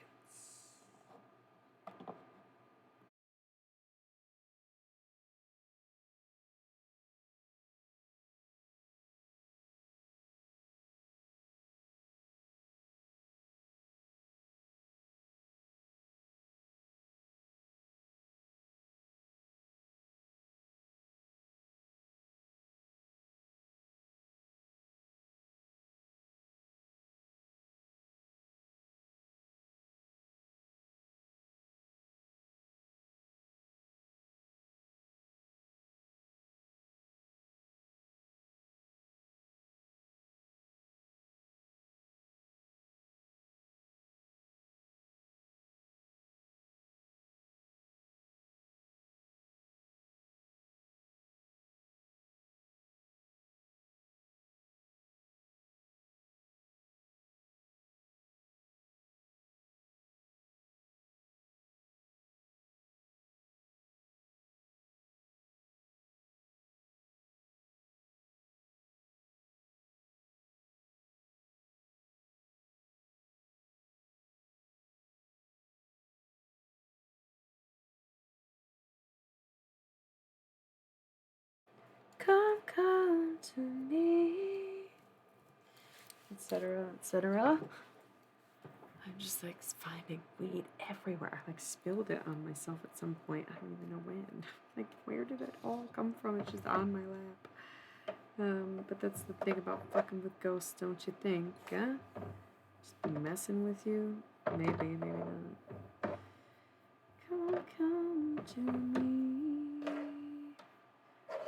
Come to me, etc., etc. I'm just like finding weed everywhere. I like spilled it on myself at some point. I don't even know when. Like, where did it all come from? It's just on my lap. But that's the thing about fucking with ghosts, don't you think? Huh? Just messing with you? Maybe, maybe not. Come to me.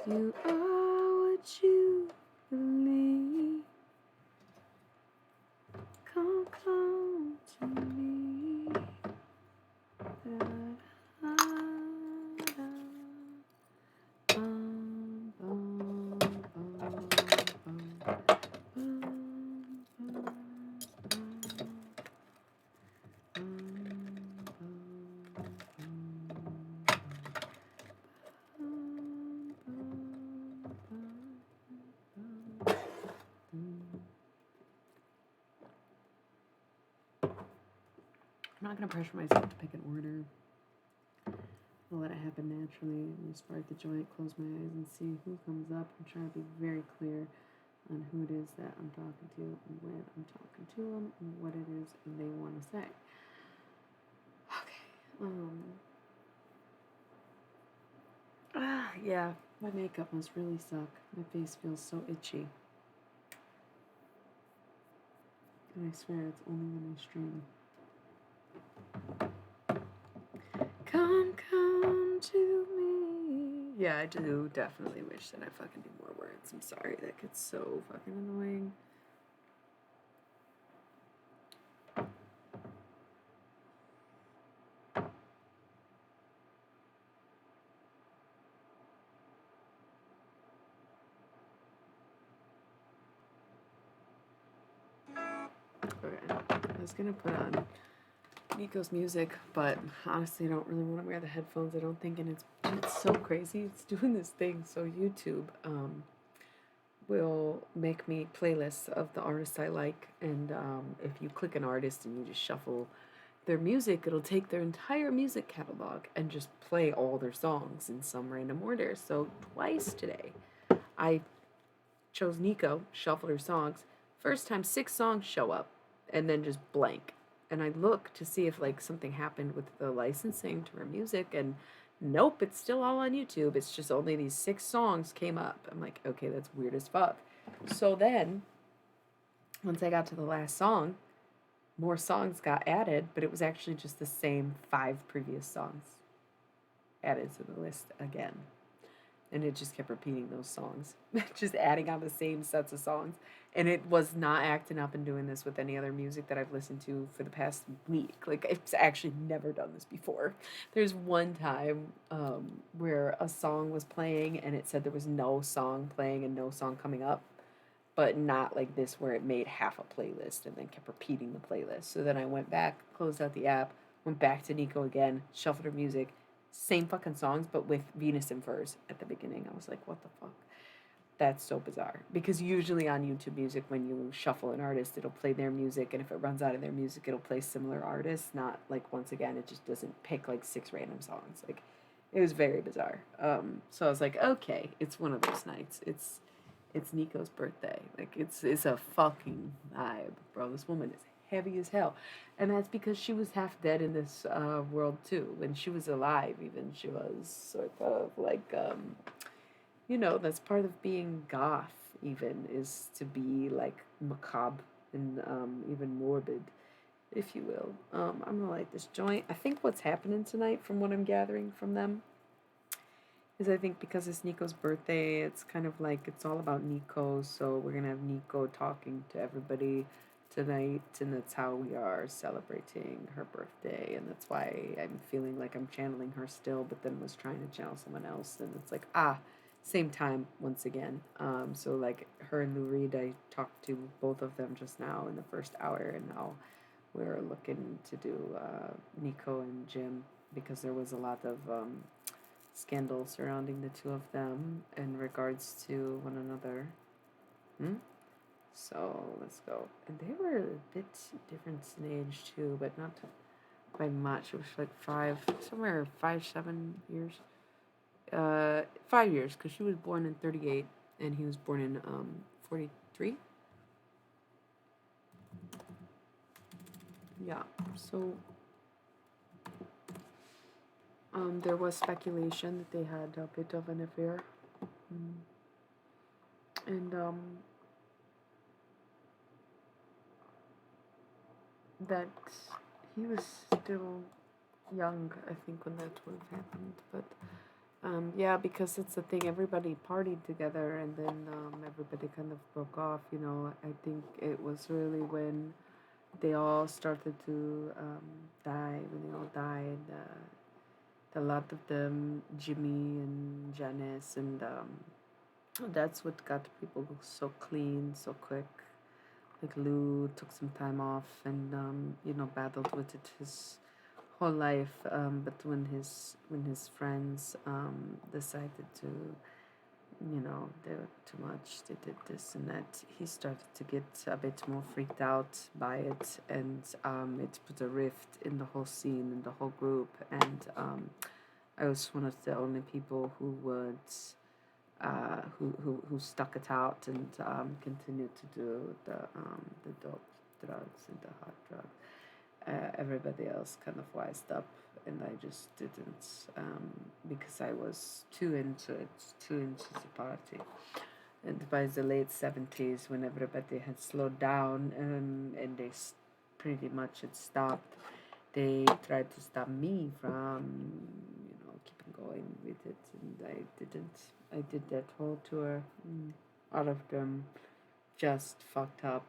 You are what you believe. Come to me. Da, da, da. Bum, bum, bum, bum, bum, I'm not gonna pressure myself to pick an order. I'll let it happen naturally. I'm gonna spark the joint, close my eyes, and see who comes up. I'm trying to be very clear on who it is that I'm talking to and when I'm talking to them and what it is they want to say. Okay. Yeah, my makeup must really suck. My face feels so itchy. And I swear it's only when I stream. Come to me. Yeah, I do definitely wish that I fucking do more words. I'm sorry, that gets so fucking annoying. Okay, I was gonna put on Nico's music, but honestly, I don't really want to wear the headphones. I don't think, and it's so crazy. It's doing this thing. So YouTube will make me playlists of the artists I like, and if you click an artist and you just shuffle their music, it'll take their entire music catalog and just play all their songs in some random order. So twice today, I chose Nico, shuffled her songs. First time, 6 songs show up, and then just blank. And I look to see if like something happened with the licensing to her music, and nope, it's still all on YouTube. It's just only these 6 songs came up. I'm like, okay, that's weird as fuck. So then, once I got to the last song, more songs got added, but it was actually just the same 5 previous songs added to the list again. And it just kept repeating those songs, just adding on the same sets of songs. And it was not acting up and doing this with any other music that I've listened to for the past week. Like, it's actually never done this before. There's one time where a song was playing and it said there was no song playing and no song coming up, but not like this where it made half a playlist and then kept repeating the playlist. So then I went back, closed out the app, went back to Nico again, shuffled her music, same fucking songs, but with Venus and Furs at the beginning. I was like, what the fuck? That's so bizarre. Because usually on YouTube Music, when you shuffle an artist, it'll play their music, and if it runs out of their music, it'll play similar artists. Not like, once again, it just doesn't pick like 6 random songs. Like, it was very bizarre. So I was like, okay, it's one of those nights. It's Nico's birthday. Like, it's a fucking vibe, bro. This woman is heavy as hell. And that's because she was half dead in this world too. When she was alive, even, she was sort of like, that's part of being goth, even, is to be like macabre and even morbid, if you will. I'm gonna light this joint. I think what's happening tonight, from what I'm gathering from them, is I think because it's Nico's birthday, it's kind of like it's all about Nico. So we're gonna have Nico talking to everybody tonight, and that's how we are celebrating her birthday. And that's why I'm feeling like I'm channeling her still, but then was trying to channel someone else. And it's like, same time once again. So like her and Lou Reed, I talked to both of them just now in the first hour, and now we're looking to do Nico and Jim, because there was a lot of scandal surrounding the two of them in regards to one another. So let's go. And they were a bit different in age too, but not by much. It was like somewhere 5-7 years. 5 years, because she was born in 38 and he was born in 43. Yeah, so there was speculation that they had a bit of an affair. And that he was still young, I think, when that would have happened. But yeah, because it's the thing, everybody partied together, and then everybody kind of broke off. I think it was really when they all started to die. When they all died, a lot of them, Jimmy and Janice, and that's what got people so clean so quick. Like, Lou took some time off and battled with it his whole life. But when his friends decided to they were too much, they did this and that. He started to get a bit more freaked out by it, and it put a rift in the whole scene, in the whole group, and I was one of the only people who would who stuck it out and continued to do the dope drugs and the hard drugs. Everybody else kind of wised up, and I just didn't, because I was too into it, too into the party. And by the late 70s, when everybody had slowed down, and they pretty much had stopped, they tried to stop me from, keeping going with it, and I didn't. I did that whole tour. All of them just fucked up.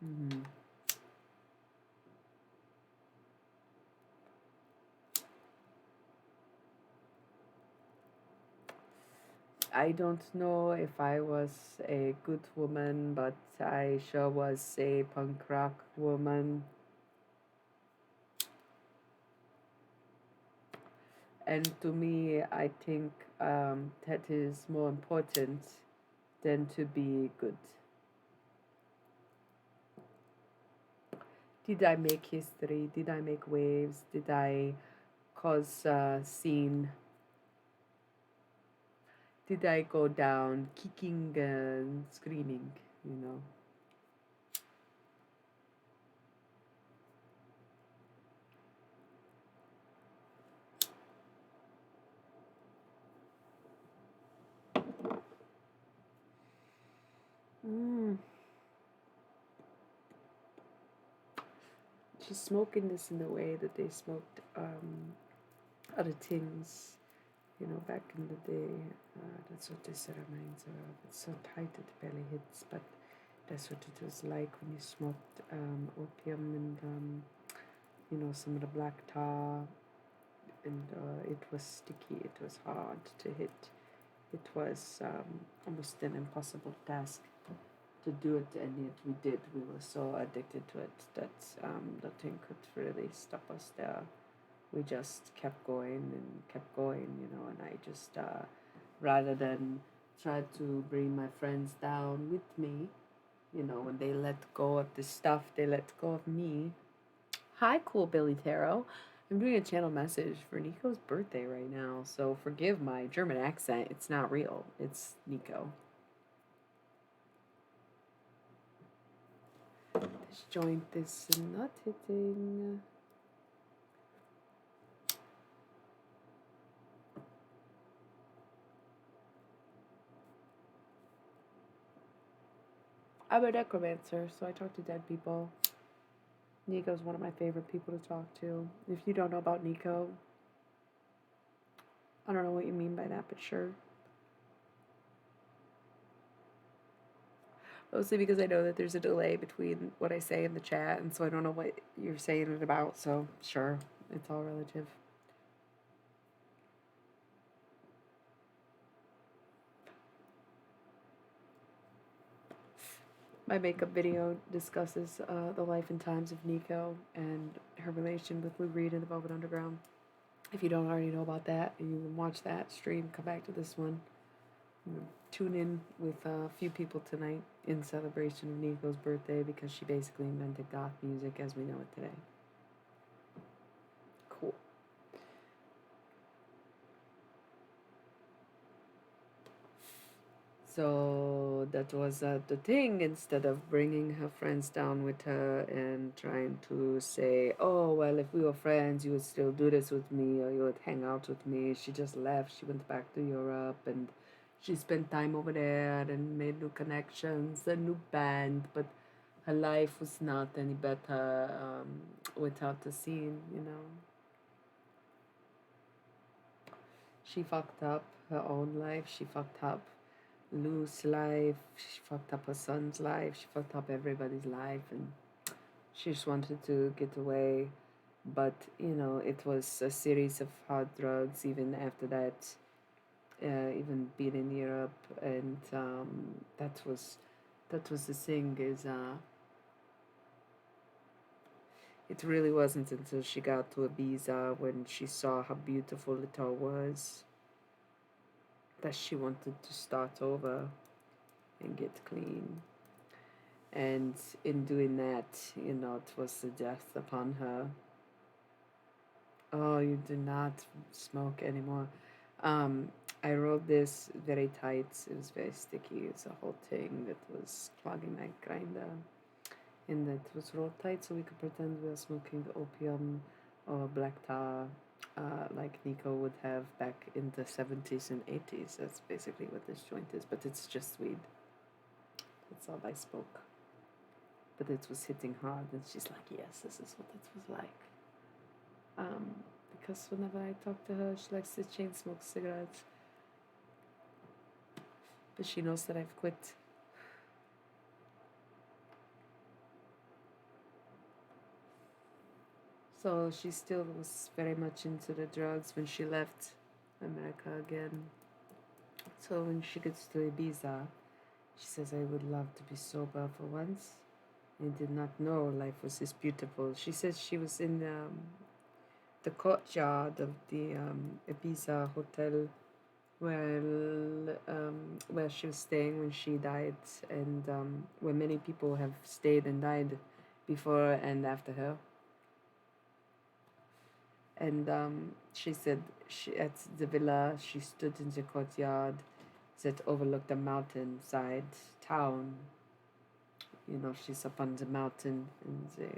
Mm-hmm. I don't know if I was a good woman, but I sure was a punk rock woman. And to me, I think that is more important than to be good. Did I make history? Did I make waves? Did I cause a scene? Did I go down kicking and screaming, you know? Mm. She's smoking this in the way that they smoked other things, back in the day. That's what this reminds her of. It's so tight that the belly hits, but that's what it was like when you smoked opium and, some of the black tar, and it was sticky, it was hard to hit. It was almost an impossible task to do it, and yet we did. We were so addicted to it that nothing could really stop us there. We just kept going and kept going, and I just, rather than try to bring my friends down with me, when they let go of the stuff, they let go of me. Hi, cool Billy Tarot. I'm doing a channel message for Nico's birthday right now, so forgive my German accent. It's not real, it's Nico. This joint is not hitting. I'm a necromancer, so I talk to dead people. Nico's one of my favorite people to talk to. If you don't know about Nico, I don't know what you mean by that, but sure. Mostly because I know that there's a delay between what I say in the chat, and so I don't know what you're saying it about, so sure, it's all relative. My makeup video discusses the life and times of Nico and her relation with Lou Reed in the Velvet Underground. If you don't already know about that, you can watch that stream, come back to this one. Tune in with a few people tonight in celebration of Nico's birthday, because she basically invented goth music as we know it today. Cool. So that was the thing. Instead of bringing her friends down with her and trying to say, oh, well, if we were friends, you would still do this with me, or you would hang out with me, she just left. She went back to Europe, and she spent time over there and made new connections, a new band, but her life was not any better without the scene. She fucked up her own life. She fucked up Lou's life. She fucked up her son's life. She fucked up everybody's life, and she just wanted to get away. But it was a series of hard drugs. Even after that, even being in Europe, and that was the thing. Is it really wasn't until she got to Ibiza when she saw how beautiful it all was. that she wanted to start over and get clean. And in doing that, it was the death upon her. Oh, you do not smoke anymore. Um, I wrote this very tight. It was very sticky. It's a whole thing that was clogging my grinder. And that was rolled tight so we could pretend we were smoking opium or black tar, like Nico would have back in the 70s and 80s. That's basically what this joint is, but it's just weed. That's all I smoke. But it was hitting hard, and she's like, yes, this is what it was like. Because whenever I talk to her, she likes to chain smoke cigarettes. But she knows that I've quit. So she still was very much into the drugs when she left America again. So when she gets to Ibiza, she says, I would love to be sober for once. I did not know life was this beautiful. She says she was in the courtyard of the Ibiza hotel where she was staying when she died, and where many people have stayed and died before and after her. And she said at the villa she stood in the courtyard that overlooked a mountainside town. She's up on the mountain in the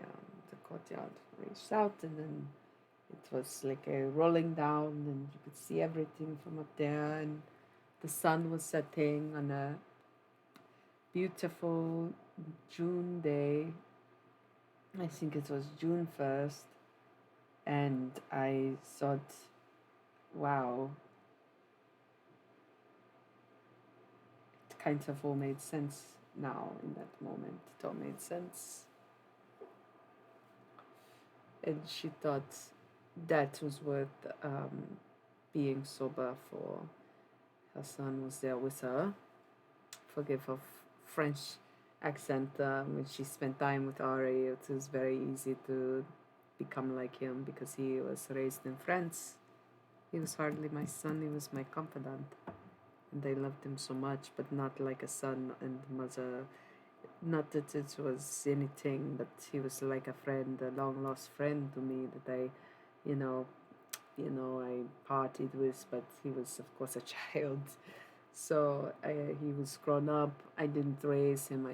courtyard reached out, and then it was like a rolling down, and you could see everything from up there, and the sun was setting on a beautiful June day. I think it was June 1st, and I thought, wow, it kind of all made sense now in that moment. It all made sense. And she thought that was worth being sober for. Her son was there with her. Forgive her French accent. When she spent time with Ari, it was very easy to become like him because he was raised in France. He was hardly my son, he was my confidant. And I loved him so much, but not like a son and mother. Not that it was anything, but he was like a friend, a long lost friend to me that I partied with, but he was, of course, a child. So he was grown up. I didn't raise him.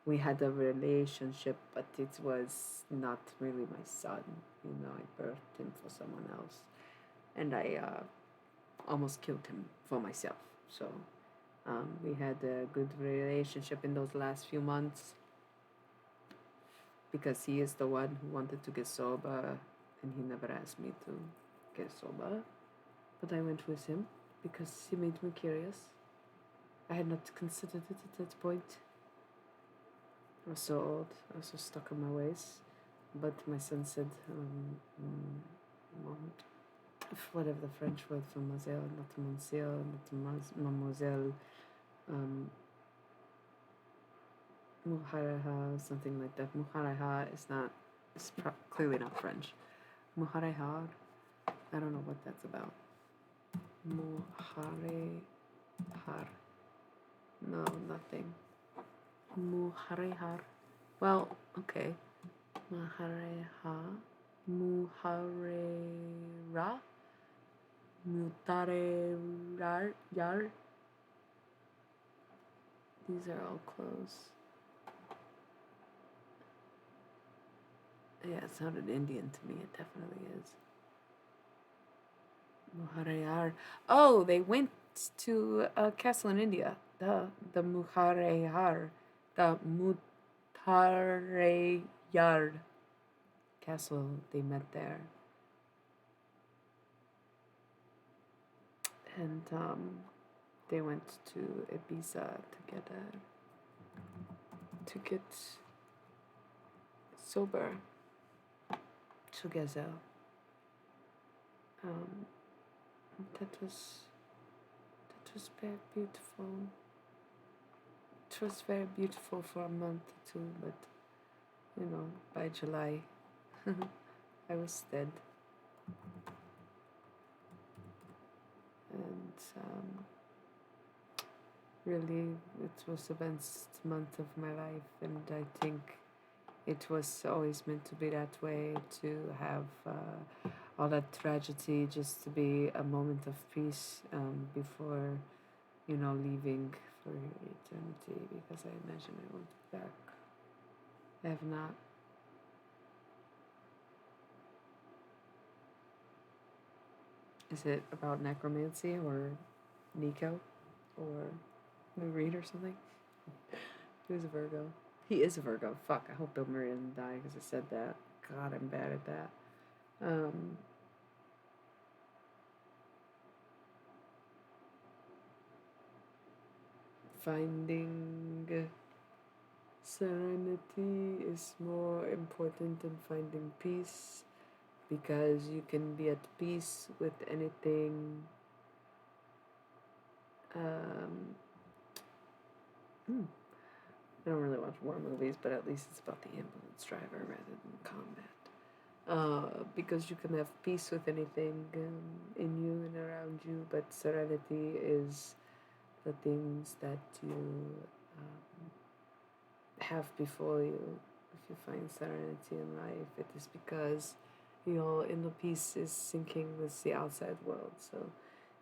We had a relationship, but it was not really my son. I birthed him for someone else. And I almost killed him for myself. So we had a good relationship in those last few months because he is the one who wanted to get sober, and he never asked me to get sober. But I went with him because he made me curious. I had not considered it at that point. I was so old, I was so stuck in my ways. But my son said, whatever the French word for mademoiselle, not monsieur, not mademoiselle, muhareha, something like that. Muhareha it's clearly not French. Muharehar, I don't know what that's about. Muharehar. No, nothing. Muharehar. Well, okay. Muhareha. Muharera. Mutarerar. Yar. These are all close. Yeah, it sounded Indian to me. It definitely is. Muhareyar. Oh, they went to a castle in India. The Muhareyar. The Mutareyar castle. They met there. And they went to Ibiza to get sober together. That was very beautiful. It was very beautiful for a month or two, but by July, I was dead. And Really, it was the best month of my life, and I think it was always meant to be that way, to have all that tragedy just to be a moment of peace before, leaving for eternity, because I imagine I won't be back. I have not. Is it about necromancy or Nico or Lou Reed or something? Who's a Virgo? He is a Virgo. Fuck, I hope Bill Murray didn't die because I said that. God, I'm bad at that. Um, Finding serenity is more important than finding peace, because you can be at peace with anything. Um, I don't really watch war movies, but at least it's about the ambulance driver rather than combat. Because you can have peace with anything in you and around you, but serenity is the things that you um, have before you. If you find serenity in life, it is because your inner peace is syncing with the outside world. So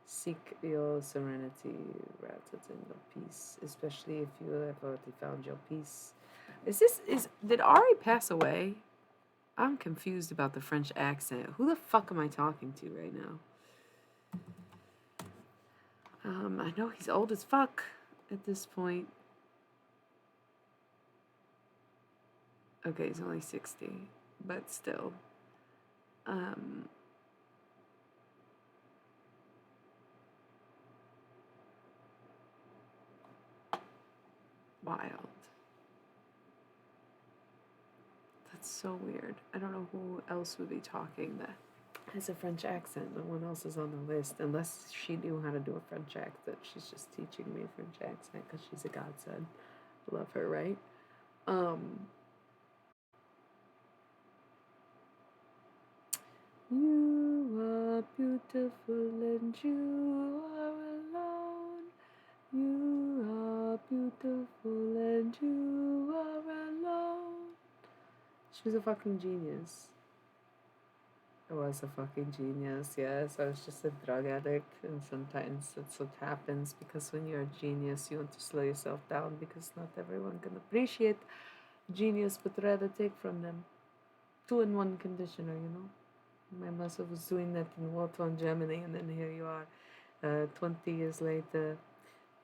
seek your serenity rather than your peace, especially if you have already found your peace. Did Ari pass away? I'm confused about the French accent. Who the fuck am I talking to right now? I know he's old as fuck at this point. Okay, he's only 60, but still. Um, Wild. That's so weird. I don't know who else would be talking that has a French accent. No one else is on the list, unless she knew how to do a French accent. She's just teaching me a French accent because she's a godsend. Love her, right? Um, You are beautiful and you are alone. You are beautiful and you are alone. She was a fucking genius. I was a fucking genius, yes. I was just a drug addict, and sometimes that's what happens, because when you're a genius, you want to slow yourself down because not everyone can appreciate genius but rather take from them. 2-in-1 conditioner, My muscle was doing that in War Torn Germany, and then here you are, 20 years later,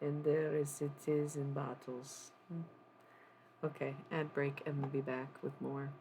and there is it is in battles. Okay, ad break, and we'll be back with more.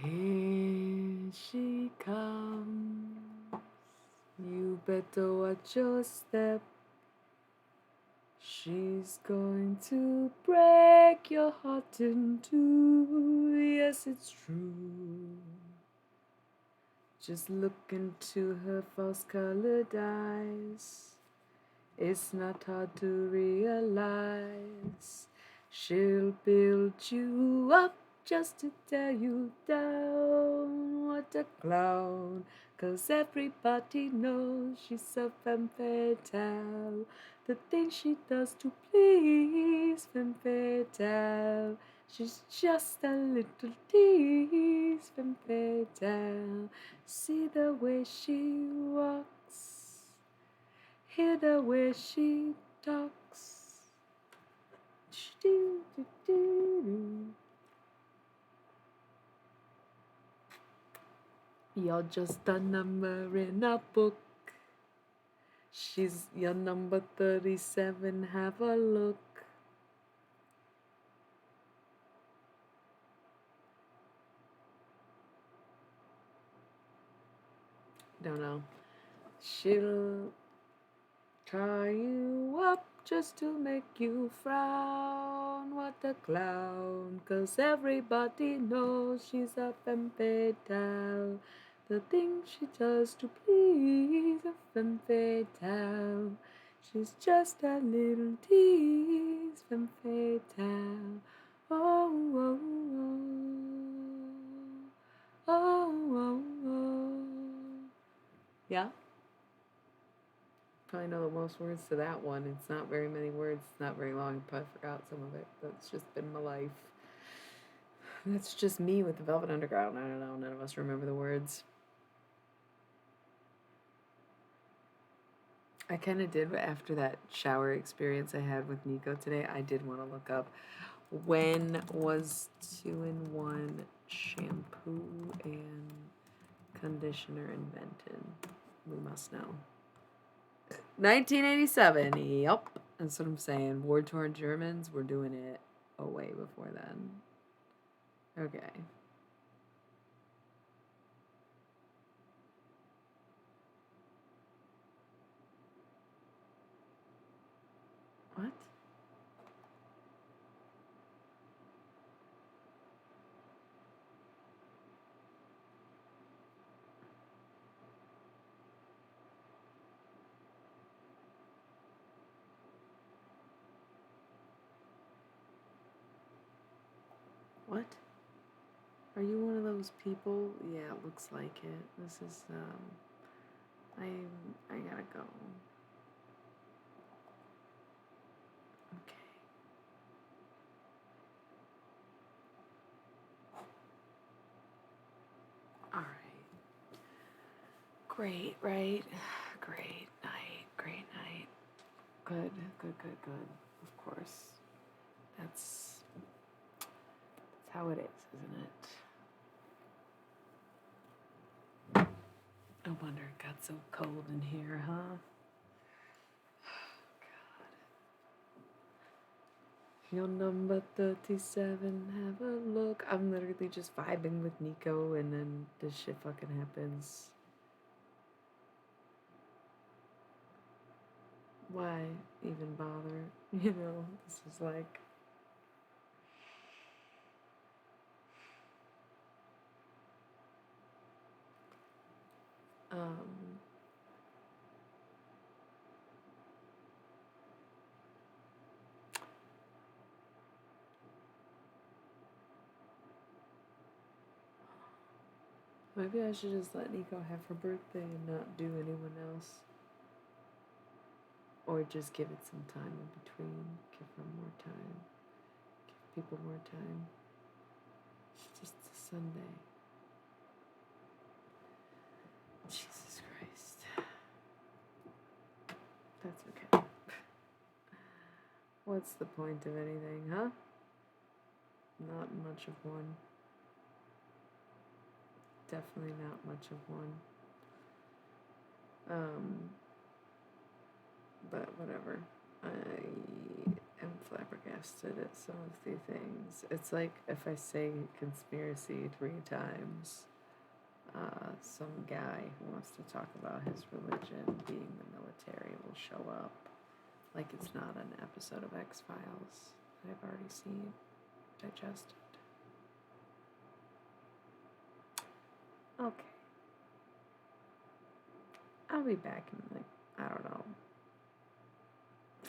Here she comes. You better watch your step. She's going to break your heart in two. Yes, it's true. Just look into her false colored eyes, It's not hard to realize. She'll build you up just to tear you down. What a clown. 'Cause everybody knows she's a femme fatale. The things she does to please femme fatale. She's just a little tease femme fatale. See the way she walks. Hear the way she talks. You're just a number in a book. She's your number 37. Have a look. Don't know. She'll tie you up just to make you frown. What a clown. 'Cause everybody knows she's a femme fatale. The things she does to please a femme fatale. She's just a little tease femme fatale. Oh, oh, oh. Oh, oh, oh. Yeah? Probably know the most words to that one. It's not very many words. It's not very long. I probably forgot some of it. That's just been my life. That's just me with the Velvet Underground. I don't know. None of us remember the words. I kind of did after that shower experience I had with Nico today. I did want to look up when was 2-in-1 shampoo and conditioner invented. We must know. 1987. Yep. That's what I'm saying. War-torn Germans were doing it way before then. Okay. What? What? Are you one of those people? Yeah, it looks like it. This is, I gotta go. Okay. All right. Great, right? Great night. Great night. Good, good, good, good. Of course. That's how it is, isn't it? No wonder it got so cold in here, huh? Your number 37, have a look. I'm literally just vibing with Nico and then this shit fucking happens. Why even bother? You know, this is like... Maybe I should just let Nico have her birthday and not do anyone else. Or just give it some time in between. Give her more time. Give people more time. It's just a Sunday. Jesus Christ. That's okay. What's the point of anything, huh? Not much of one. Definitely not much of one. But whatever. I am flabbergasted at some of the things. It's like if I say conspiracy 3 times, some guy who wants to talk about his religion being the military will show up. Like it's not an episode of X-Files that I've already seen, digested. Okay. I'll be back in like, I don't know,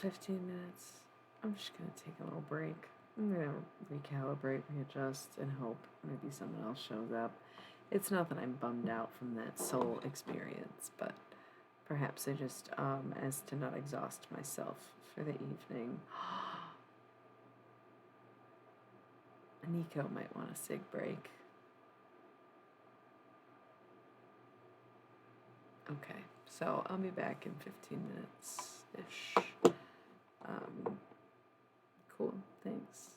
15 minutes. I'm just gonna take a little break. I'm gonna recalibrate, readjust, and hope maybe someone else shows up. It's not that I'm bummed out from that soul experience, but perhaps I just, as to not exhaust myself for the evening. Nico might want a sig break. Okay, so I'll be back in 15 minutes-ish. Cool, thanks.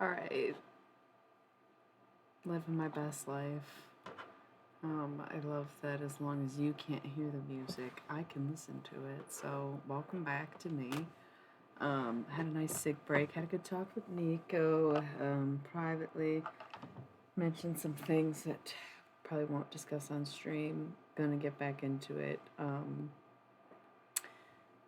Alright. Living my best life. I love that as long as you can't hear the music, I can listen to it. So, welcome back to me. Had a nice sick break. Had a good talk with Nico. Privately mentioned some things that probably won't discuss on stream. Gonna get back into it.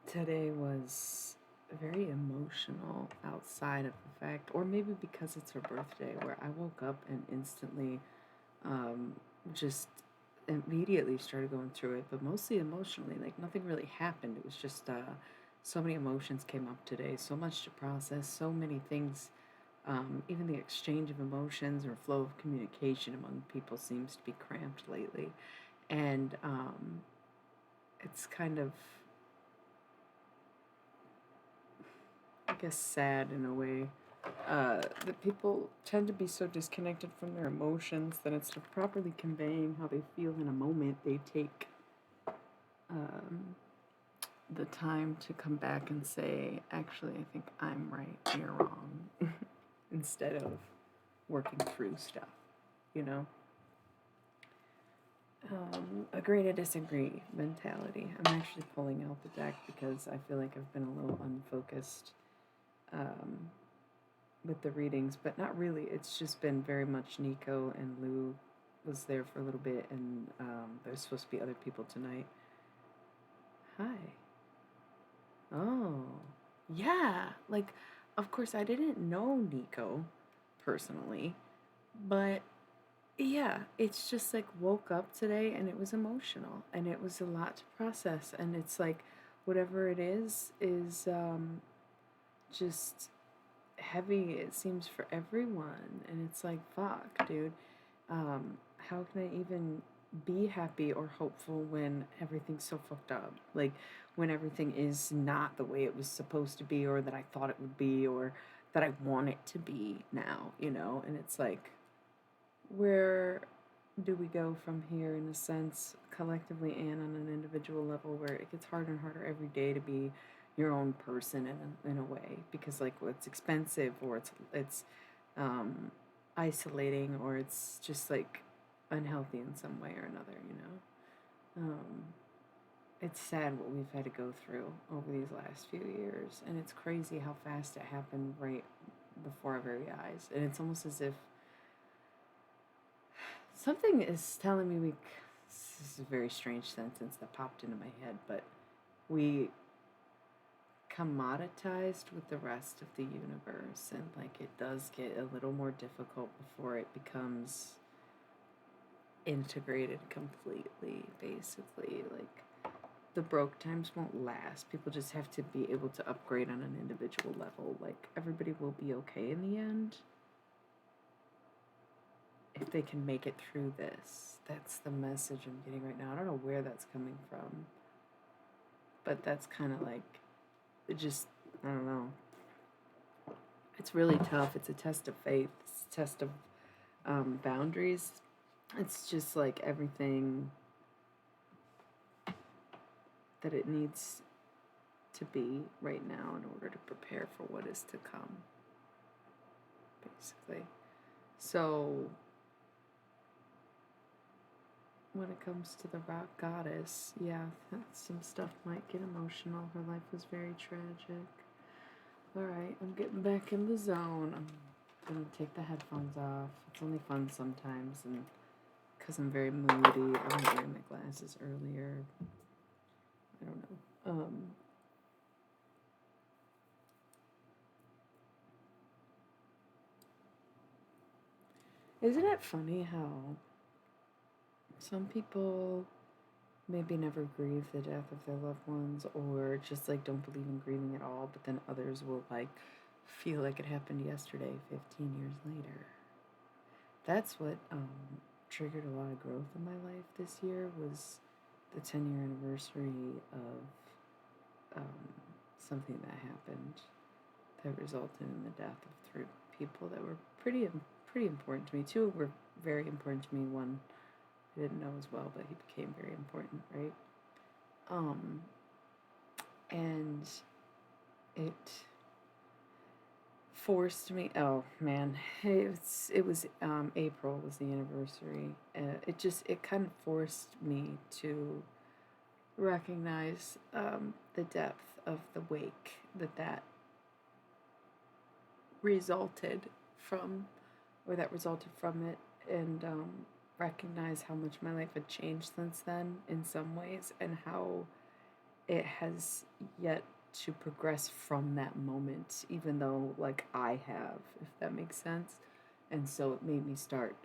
Today was very emotional outside of the fact, or maybe because it's her birthday, where I woke up and instantly just immediately started going through it, but mostly emotionally. Like nothing really happened. It was just so many emotions came up today, so much to process, so many things. Even the exchange of emotions or flow of communication among people seems to be cramped lately. And it's kind of, I guess, sad in a way that people tend to be so disconnected from their emotions that instead of properly conveying how they feel in a moment, they take um, the time to come back and say, actually, I think I'm right, you're wrong, instead of working through stuff, you know? Agree to disagree mentality. I'm actually pulling out the deck because I feel like I've been a little unfocused um, with the readings, but not really. It's just been very much Nico and Lou was there for a little bit, and there's supposed to be other people tonight. Hi. Oh, yeah. Like, of course, I didn't know Nico personally, but yeah, it's just like woke up today and it was emotional and it was a lot to process. And it's like, whatever it is just heavy, it seems, for everyone. And it's like, fuck, dude. How can I even be happy or hopeful when everything's so fucked up? Like when everything is not the way it was supposed to be or that I thought it would be or that I want it to be now, you know? And it's like, where do we go from here in a sense, collectively and on an individual level, where it gets harder and harder every day to be your own person in a way because like well, it's expensive or it's um, isolating or it's just like unhealthy in some way or another, you know. It's sad what we've had to go through over these last few years, and it's crazy how fast it happened right before our very eyes. And it's almost as if something is telling me this is a very strange sentence that popped into my head, but we commoditized with the rest of the universe, and like it does get a little more difficult before it becomes integrated completely, basically. Like the broke times won't last. People just have to be able to upgrade on an individual level. Like everybody will be okay in the end if they can make it through this. That's the message I'm getting right now. I don't know where that's coming from, but that's kind of like, it just, I don't know. It's really tough. It's a test of faith, it's a test of boundaries. It's just like everything that it needs to be right now in order to prepare for what is to come, basically. So, when it comes to the rock goddess, yeah, some stuff might get emotional. Her life was very tragic. Alright, I'm getting back in the zone. I'm gonna take the headphones off. It's only fun sometimes, and because I'm very moody, I wasn't wearing my glasses earlier. I don't know. Isn't it funny how some people maybe never grieve the death of their loved ones or just like don't believe in grieving at all, but then others will like feel like it happened yesterday 15 years later. That's what triggered a lot of growth in my life this year was the 10-year anniversary of something that happened that resulted in the death of three people that were pretty important to me. Two were very important to me. One I didn't know as well, but he became very important, right? And it forced me. Oh man, it was April was the anniversary. It kind of forced me to recognize the depth of the wake that resulted from, or that resulted from it, and recognize how much my life had changed since then in some ways, and how it has yet to progress from that moment, even though, like, I have, if that makes sense. And so it made me start,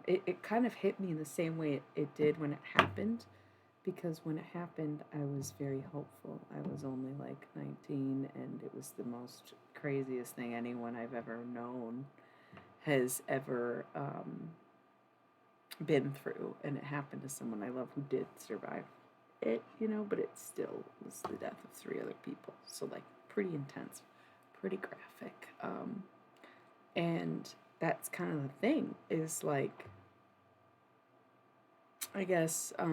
it kind of hit me in the same way it did when it happened, because when it happened, I was very hopeful. I was only like 19, and it was the most craziest thing anyone I've ever known has ever been through. And it happened to someone I love who did survive it, but it still was the death of three other people. So, like, pretty intense, pretty graphic. And that's kind of the thing, is like, I guess, it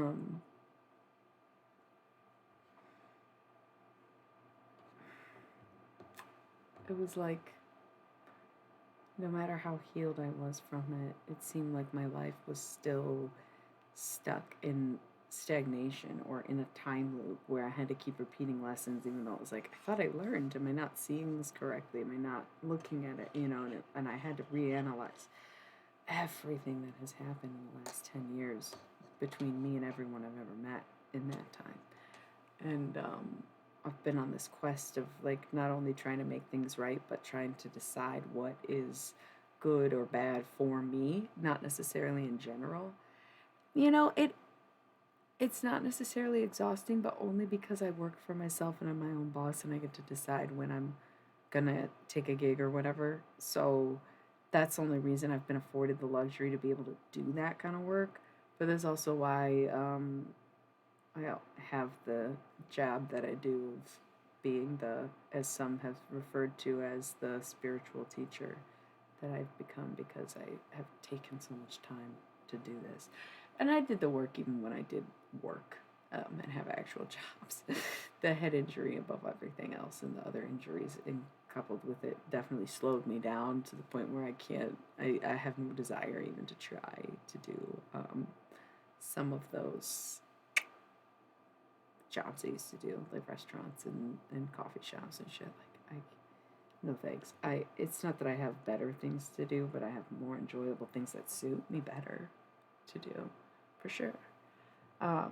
was like, no matter how healed I was from it, it seemed like my life was still stuck in stagnation or in a time loop where I had to keep repeating lessons, even though it was like, I thought I learned. Am I not seeing this correctly? Am I not looking at it? And I had to reanalyze everything that has happened in the last 10 years between me and everyone I've ever met in that time. And I've been on this quest of, like, not only trying to make things right, but trying to decide what is good or bad for me, not necessarily in general. It's not necessarily exhausting, but only because I work for myself and I'm my own boss, and I get to decide when I'm gonna take a gig or whatever. So that's the only reason I've been afforded the luxury to be able to do that kind of work. But that's also why I have the job that I do of being as some have referred to as the spiritual teacher that I've become, because I have taken so much time to do this. And I did the work even when I did work and have actual jobs. The head injury above everything else, and the other injuries coupled with it, definitely slowed me down to the point where I have no desire even to try to do some of those jobs I used to do, like restaurants and coffee shops and shit. Like, no thanks. It's not that I have better things to do, but I have more enjoyable things that suit me better to do, for sure. I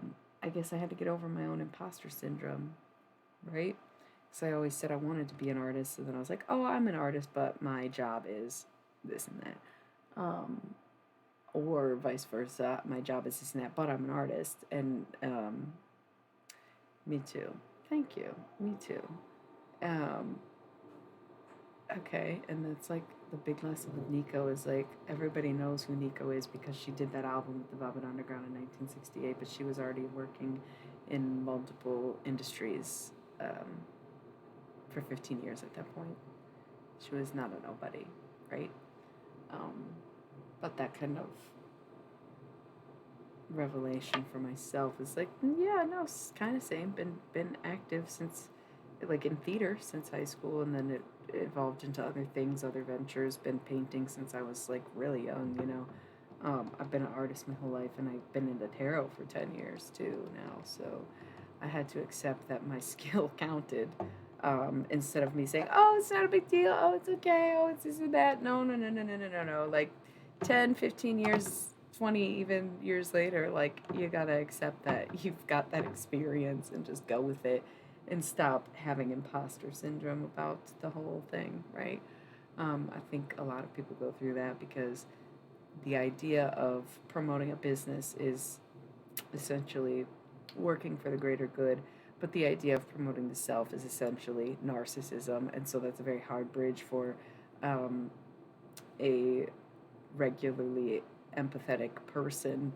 guess I had to get over my own imposter syndrome, right? So I always said I wanted to be an artist, and then I was like, oh, I'm an artist, but my job is this and that. Or vice versa, my job is this and that, but I'm an artist. And me too. Thank you. Me too. Um, okay, and that's like the big lesson with Nico is, like, everybody knows who Nico is because she did that album with the Velvet Underground in 1968, but she was already working in multiple industries for 15 years at that point. She was not a nobody, right? Um, but that kind of revelation for myself is like, yeah, no, it's kind of same. Been active since, like, in theater since high school, and then it evolved into other things, other ventures. Been painting since I was, like, really young. I've been an artist my whole life, and I've been into tarot for 10 years too now. So I had to accept that my skill counted. Instead of me saying, oh, it's not a big deal, oh, it's okay, oh, it's this and that. No, no, no, no, no, no, no, no. Like, 10, 15 years, 20 even years later, like, you gotta accept that you've got that experience and just go with it, and stop having imposter syndrome about the whole thing, right? I think a lot of people go through that because the idea of promoting a business is essentially working for the greater good, but the idea of promoting the self is essentially narcissism, and so that's a very hard bridge for a regularly empathetic person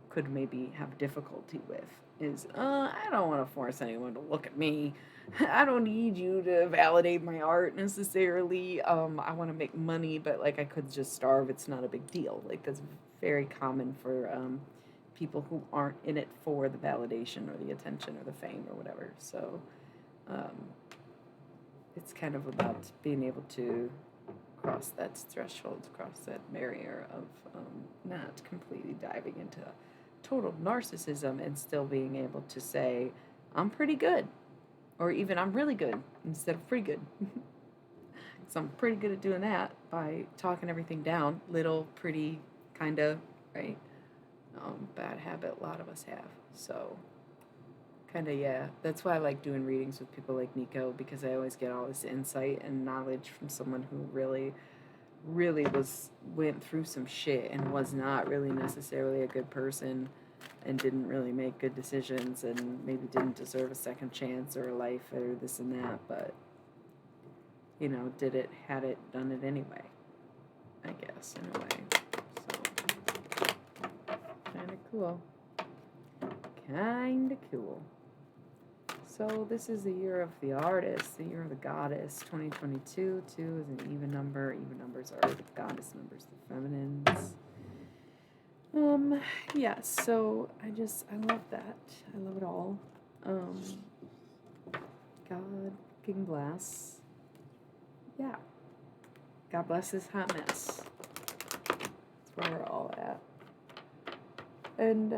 could maybe have difficulty with. Is I don't want to force anyone to look at me. I don't need you to validate my art necessarily. I want to make money, but, like, I could just starve. It's not a big deal. Like, that's very common for people who aren't in it for the validation or the attention or the fame or whatever. So um, it's kind of about being able to cross that threshold, cross that barrier of not completely diving into total narcissism and still being able to say, I'm pretty good, or even I'm really good instead of pretty good. So I'm pretty good at doing that by talking everything down, little, pretty, kind of, right? Bad habit a lot of us have. So, kind of, yeah. That's why I like doing readings with people like Nico, because I always get all this insight and knowledge from someone who really, really went through some shit and was not really necessarily a good person and didn't really make good decisions and maybe didn't deserve a second chance or a life or this and that, but, you know, had it, done it anyway, I guess, in a way. So, kind of cool. Kind of cool. So this is the year of the artist, the year of the goddess, 2022. 2 is an even number. Even numbers are the goddess numbers, the feminines. Yeah, so I love that. I love it all. God, King bless. Yeah. God bless this hot mess. That's where we're all at. And,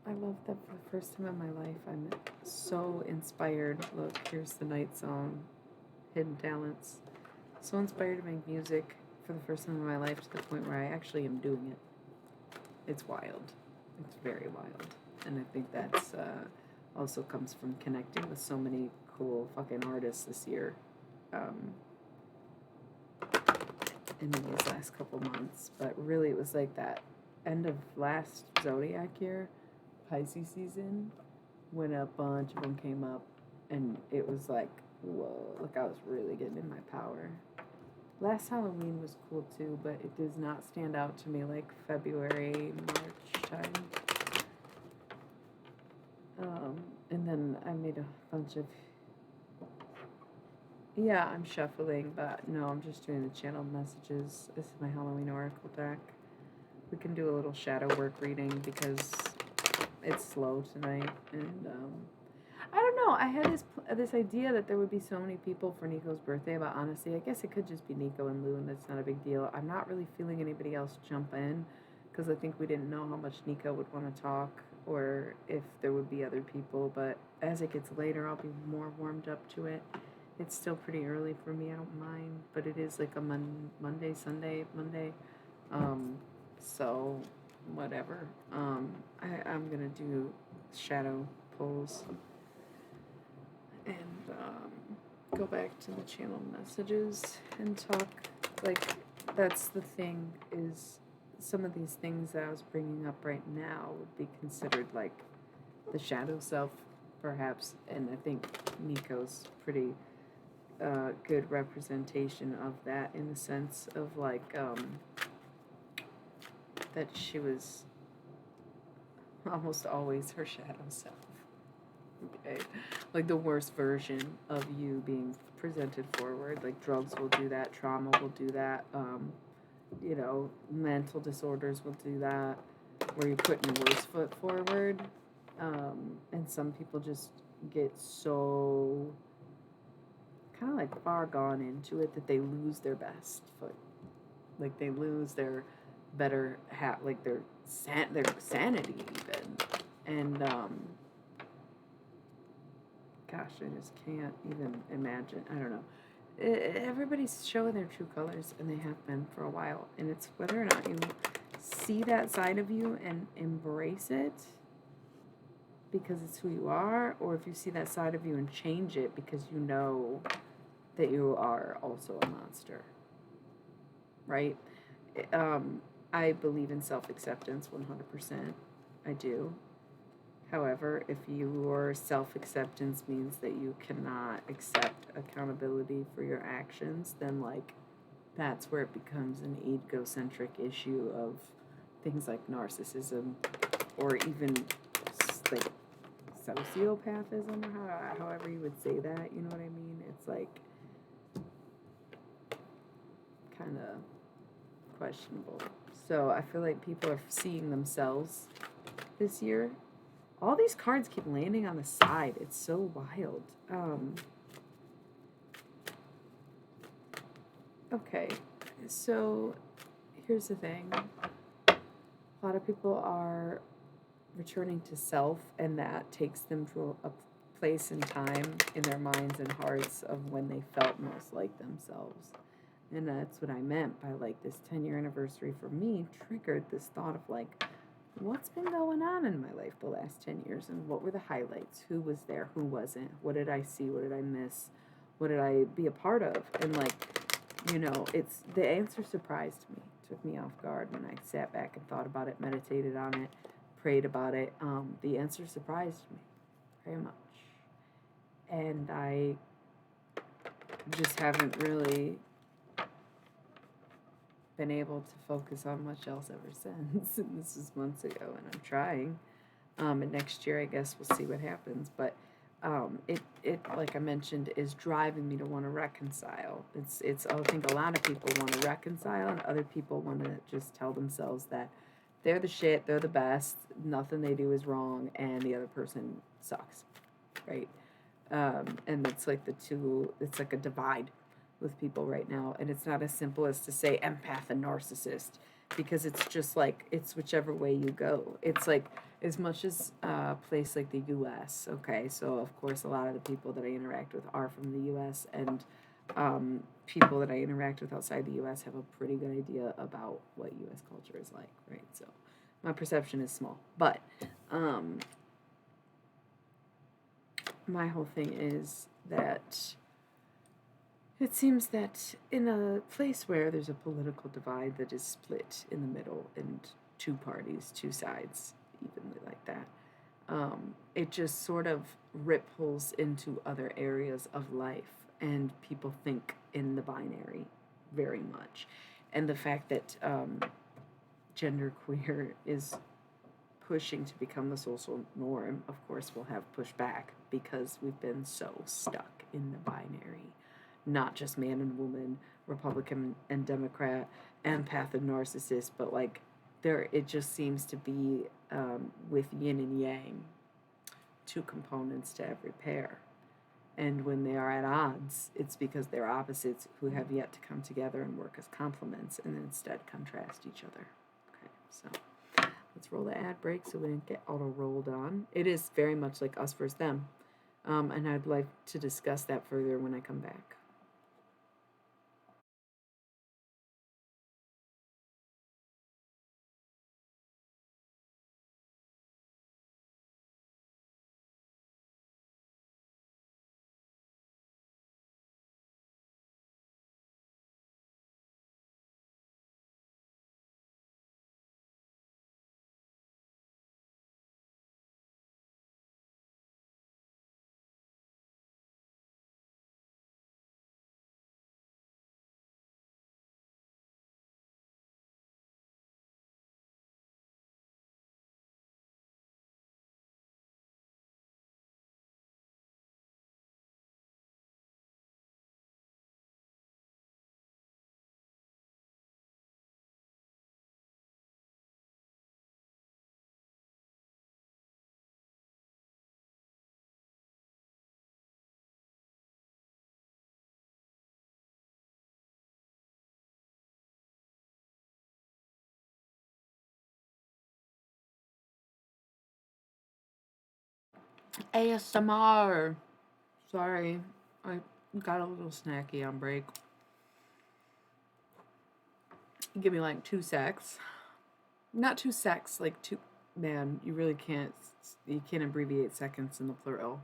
I love that for the first time in my life, I'm so inspired. Look, here's the night song, Hidden Talents. So inspired to make music for the first time in my life to the point where I actually am doing it. It's wild. It's very wild. And I think that's also comes from connecting with so many cool fucking artists this year. In these last couple months. But really, it was like that end of last zodiac year, Pisces season, when a bunch of them came up, and it was like, whoa, like I was really getting in my power. Last Halloween was cool too, but it does not stand out to me like February, March time. And then I made a bunch of, yeah, I'm shuffling, but no, I'm just doing the channeled messages. This is my Halloween Oracle deck. We can do a little shadow work reading because it's slow tonight, and I don't know. I had this idea that there would be so many people for Nico's birthday, but honestly, I guess it could just be Nico and Lou, and that's not a big deal. I'm not really feeling anybody else jump in because I think we didn't know how much Nico would want to talk or if there would be other people, but as it gets later, I'll be more warmed up to it. It's still pretty early for me. I don't mind, but it is like a Monday, so whatever. I'm gonna do shadow pulls and go back to the channel messages and talk. Like, that's the thing, is some of these things that I was bringing up right now would be considered like the shadow self, perhaps, and I think Nico's pretty good representation of that, in the sense of like that she was almost always her shadow self. Okay, like the worst version of you being presented forward. Like drugs will do that, trauma will do that, you know, mental disorders will do that, where you're putting your worst foot forward. And some people just get so kind of like far gone into it that they lose their best foot. Like they lose their better like their sanity even. And gosh, I just can't even imagine. I don't know. Everybody's showing their true colors, and they have been for a while. And it's whether or not you see that side of you and embrace it because it's who you are, or if you see that side of you and change it because you know that you are also a monster. Right? I believe in self-acceptance 100%. I do. However, if your self-acceptance means that you cannot accept accountability for your actions, then, like, that's where it becomes an egocentric issue of things like narcissism, or even, like, sociopathism, or however you would say that, you know what I mean? It's, like, kind of questionable. So I feel like people are seeing themselves this year. All these cards keep landing on the side. It's so wild. Okay, so here's the thing. A lot of people are returning to self, and that takes them to a place in time in their minds and hearts of when they felt most like themselves. And that's what I meant by like this 10-year anniversary for me triggered this thought of like, what's been going on in my life the last 10 years and what were the highlights? Who was there? Who wasn't? What did I see? What did I miss? What did I be a part of? And like, it's the answer surprised me, took me off guard when I sat back and thought about it, meditated on it, prayed about it. The answer surprised me very much. And I just haven't really been able to focus on much else ever since. And this is months ago, and I'm trying. And next year, I guess we'll see what happens. But it like I mentioned, is driving me to want to reconcile. It's. I think a lot of people want to reconcile, and other people want to just tell themselves that they're the shit, they're the best, nothing they do is wrong, and the other person sucks, right? And it's like the two. It's like a divide with people right now, and it's not as simple as to say empath and narcissist, because it's just like it's whichever way you go. It's like as much as a place like the U.S. Okay, so of course a lot of the people that I interact with are from the U.S. and people that I interact with outside the U.S. have a pretty good idea about what U.S. culture is like, right? So my perception is small, but my whole thing is that it seems that in a place where there's a political divide that is split in the middle and two parties, two sides, evenly like that, it just sort of ripples into other areas of life, and people think in the binary very much. And the fact that genderqueer is pushing to become the social norm, of course, will have pushback because we've been so stuck in the binary. Not just man and woman, Republican and Democrat, empath and narcissist, but like it just seems to be with yin and yang, two components to every pair. And when they are at odds, it's because they're opposites who have yet to come together and work as complements and instead contrast each other. Okay, so let's roll the ad break so we didn't get auto rolled on. It is very much like us versus them. And I'd like to discuss that further when I come back. ASMR. Sorry, I got a little snacky on break. Give me like 2 secs. Not 2 secs, like two. Man, you really can't. You can't abbreviate seconds in the plural.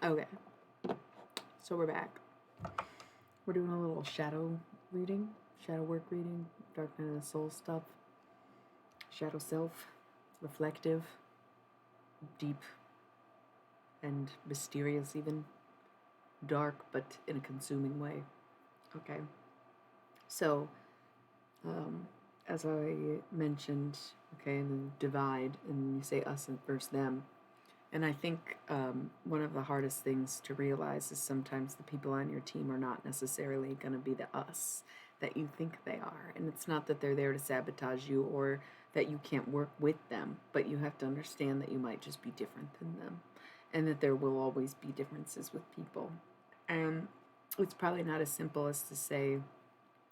Okay, so we're back. We're doing a little shadow reading, shadow work reading, dark night of the soul stuff, shadow self, reflective, deep, and mysterious, even dark, but in a consuming way. Okay, so as I mentioned, okay, and then divide, and you say us versus them. And I think one of the hardest things to realize is sometimes the people on your team are not necessarily going to be the us. that you think they are. And it's not that they're there to sabotage you or that you can't work with them, but you have to understand that you might just be different than them and that there will always be differences with people. And it's probably not as simple as to say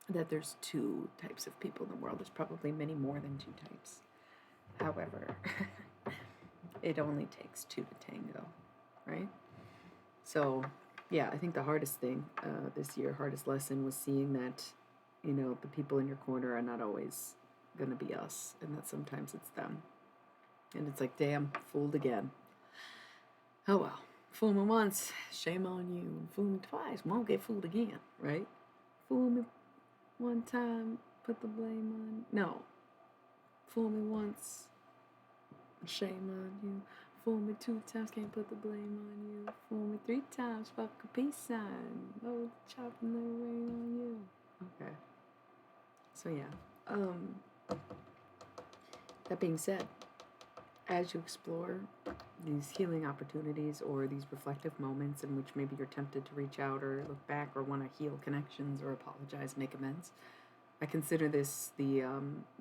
that there's two types of people in the world. There's probably many more than two types. However, it only takes two to tango, right? So, yeah, I think the hardest thing this year, hardest lesson was seeing that, the people in your corner are not always going to be us, and that sometimes it's them. And it's like, damn, fooled again. Oh well, fool me once, shame on you. Fool me twice, won't get fooled again, right? Fool me one time, put the blame on. No, fool me once, shame on you. Fool me 2 times, can't put the blame on you. Fool me 3 times, fuck a peace sign. Oh, chopping the rain on you. Okay. So yeah. That being said, as you explore these healing opportunities or these reflective moments in which maybe you're tempted to reach out or look back or want to heal connections or apologize, make amends, I consider this the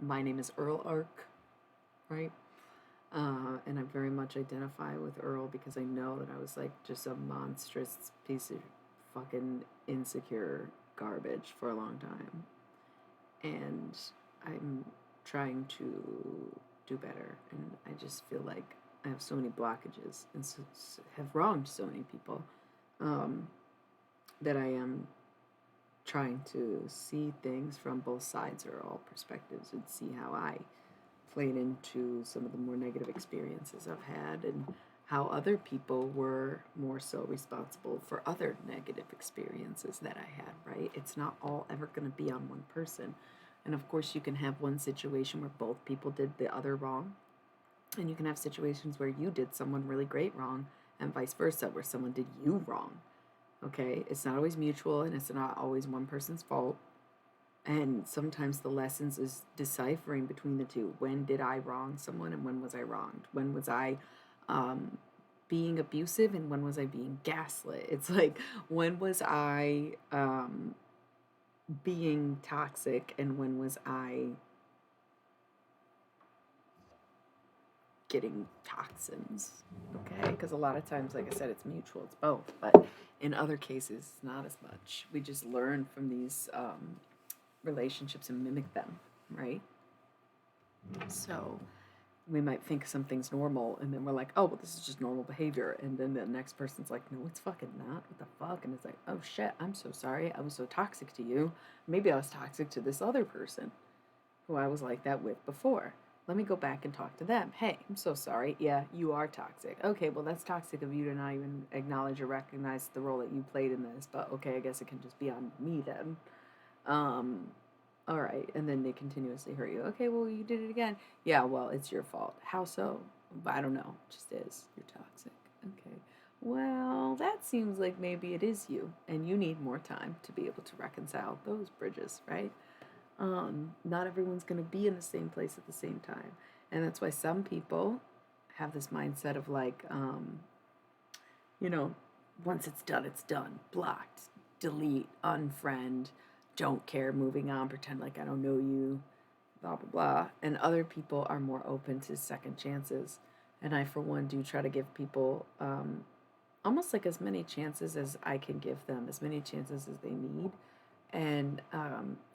My Name is Earl arc, right? And I very much identify with Earl because I know that I was like just a monstrous piece of fucking insecure garbage for a long time. And I'm trying to do better. And I just feel like I have so many blockages and have wronged so many people that I am trying to see things from both sides or all perspectives and see how I played into some of the more negative experiences I've had and how other people were more so responsible for other negative experiences that I had, right? It's not all ever going to be on one person. And of course, you can have one situation where both people did the other wrong. And you can have situations where you did someone really great wrong and vice versa, where someone did you wrong. Okay? It's not always mutual and it's not always one person's fault. And sometimes the lessons is deciphering between the two. When did I wrong someone and when was I wronged? When was I being abusive and when was I being gaslit? It's like, when was I being toxic and when was I getting toxins? Okay, because a lot of times, like I said, it's mutual, it's both. But in other cases, not as much. We just learn from these relationships and mimic them, right? So we might think something's normal and then we're like, oh, well, this is just normal behavior. And then the next person's like, no, it's fucking not. What the fuck? And it's like, oh shit, I'm so sorry. I was so toxic to you. Maybe I was toxic to this other person who I was like that with before. Let me go back and talk to them. Hey, I'm so sorry. Yeah, you are toxic. Okay, well, that's toxic of you to not even acknowledge or recognize the role that you played in this. But okay, I guess it can just be on me then. All right, and then they continuously hurt you. Okay, well, you did it again. Yeah, well, it's your fault. How so? I don't know. It just is. You're toxic. Okay. Well, that seems like maybe it is you, and you need more time to be able to reconcile those bridges, right? Not everyone's going to be in the same place at the same time. And that's why some people have this mindset of like, you know, once it's done, blocked, delete, unfriend, don't care, moving on, pretend like I don't know you, blah, blah, blah. And other people are more open to second chances. And I, for one, do try to give people almost like as many chances as I can give them, as many chances as they need, and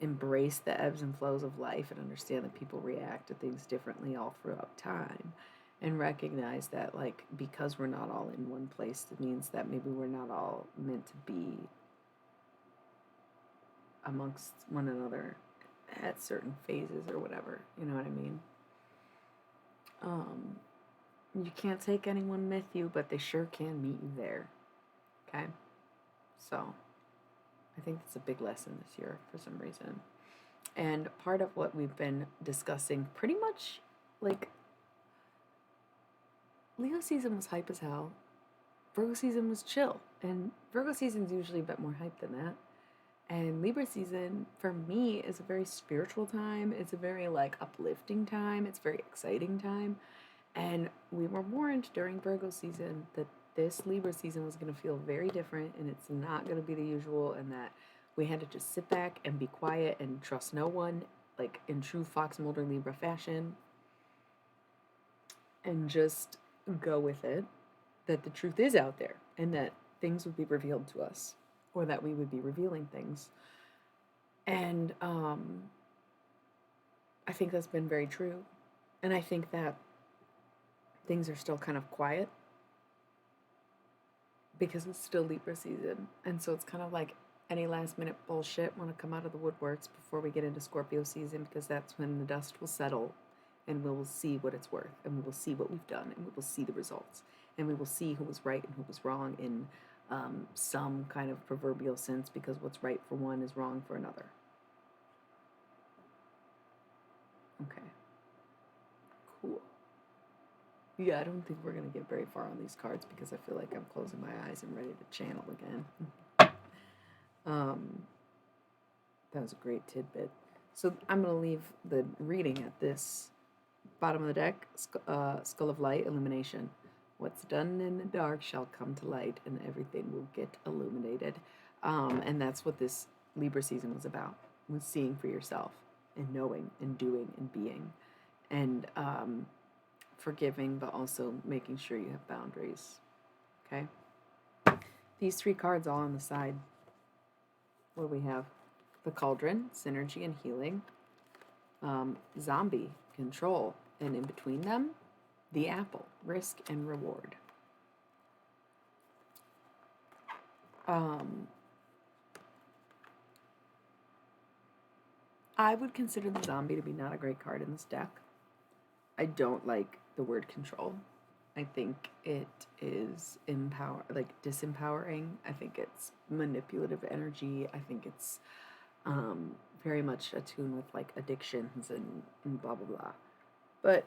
embrace the ebbs and flows of life and understand that people react to things differently all throughout time and recognize that, like, because we're not all in one place, it means that maybe we're not all meant to be amongst one another at certain phases or whatever, you know what I mean? You can't take anyone with you, but they sure can meet you there, okay? So I think that's a big lesson this year for some reason. And part of what we've been discussing pretty much, like, Leo season was hype as hell. Virgo season was chill. And Virgo season's usually a bit more hype than that. And Libra season, for me, is a very spiritual time. It's a very, like, uplifting time. It's a very exciting time. And we were warned during Virgo season that this Libra season was going to feel very different and it's not going to be the usual, and that we had to just sit back and be quiet and trust no one, like in true Fox Mulder Libra fashion, and just go with it, that the truth is out there and that things would be revealed to us, or that we would be revealing things. And I think that's been very true. And I think that things are still kind of quiet because it's still Libra season. And so it's kind of like any last minute bullshit want to come out of the woodworks before we get into Scorpio season, because that's when the dust will settle and we will see what it's worth, and we will see what we've done, and we will see the results, and we will see who was right and who was wrong in some kind of proverbial sense, because what's right for one is wrong for another. Okay. Cool. Yeah, I don't think we're going to get very far on these cards because I feel like I'm closing my eyes and ready to channel again. That was a great tidbit. So I'm going to leave the reading at this. Bottom of the deck, Skull of Light, Illumination. What's done in the dark shall come to light, and everything will get illuminated. And that's what this Libra season was about, was seeing for yourself and knowing and doing and being. And forgiving, but also making sure you have boundaries. Okay? These 3 cards all on the side. What do we have? The Cauldron, Synergy and Healing. Zombie, Control. And in between them, the Apple, Risk and Reward. I would consider the Zombie to be not a great card in this deck. I don't like the word control. I think it is disempowering. I think it's manipulative energy. I think it's very much attuned with like addictions and blah, blah, blah. But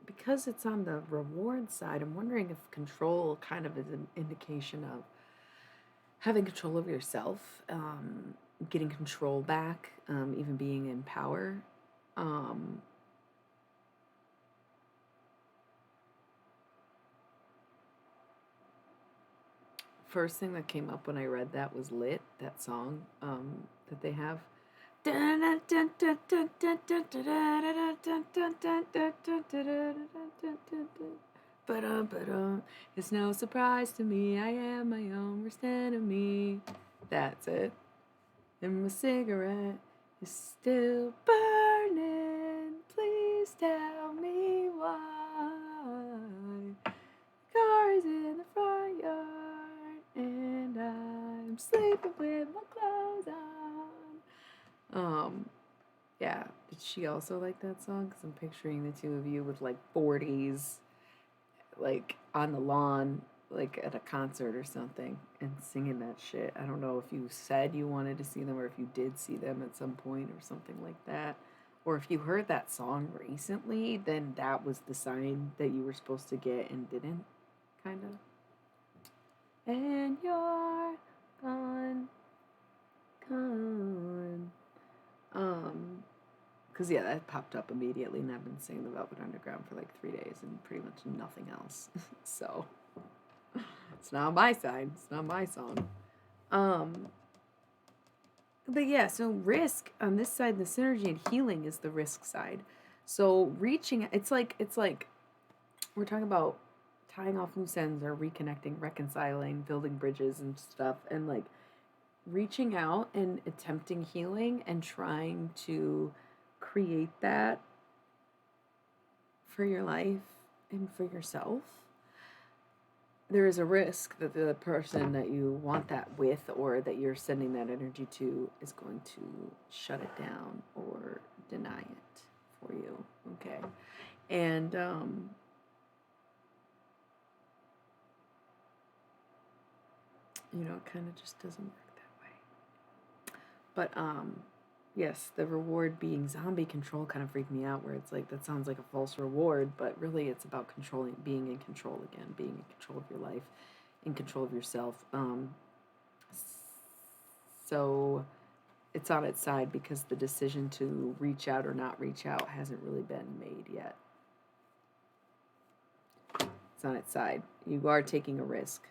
because it's on the reward side, I'm wondering if control kind of is an indication of having control over yourself, getting control back, even being in power. First thing that came up when I read that was Lit, that song that they have. It's no surprise to me, I am my own worst enemy. That's it. And my cigarette is still burning. Please tell me why. Car is in the front yard, and I'm sleeping with my clothes on. Yeah. Did she also like that song? Because I'm picturing the two of you with like 40s, like on the lawn, like at a concert or something, and singing that shit. I don't know if you said you wanted to see them or if you did see them at some point or something like that. Or if you heard that song recently, then that was the sign that you were supposed to get and didn't, kind of. And you're gone. Because yeah, that popped up immediately, and I've been singing the Velvet Underground for like 3 days and pretty much nothing else. So it's not my side. It's not my song. But yeah, so risk on this side, the synergy and healing is the risk side. So reaching, it's like we're talking about tying off loose ends or reconnecting, reconciling, building bridges and stuff, and like reaching out and attempting healing and trying to create that for your life and for yourself. There is a risk that the person that you want that with or that you're sending that energy to is going to shut it down or deny it for you. Okay. And it kind of just doesn't work that way. But yes, the reward being zombie control kind of freaked me out, where it's like, that sounds like a false reward, but really it's about being in control again, being in control of your life, in control of yourself. So it's on its side because the decision to reach out or not reach out hasn't really been made yet. It's on its side. You are taking a risk.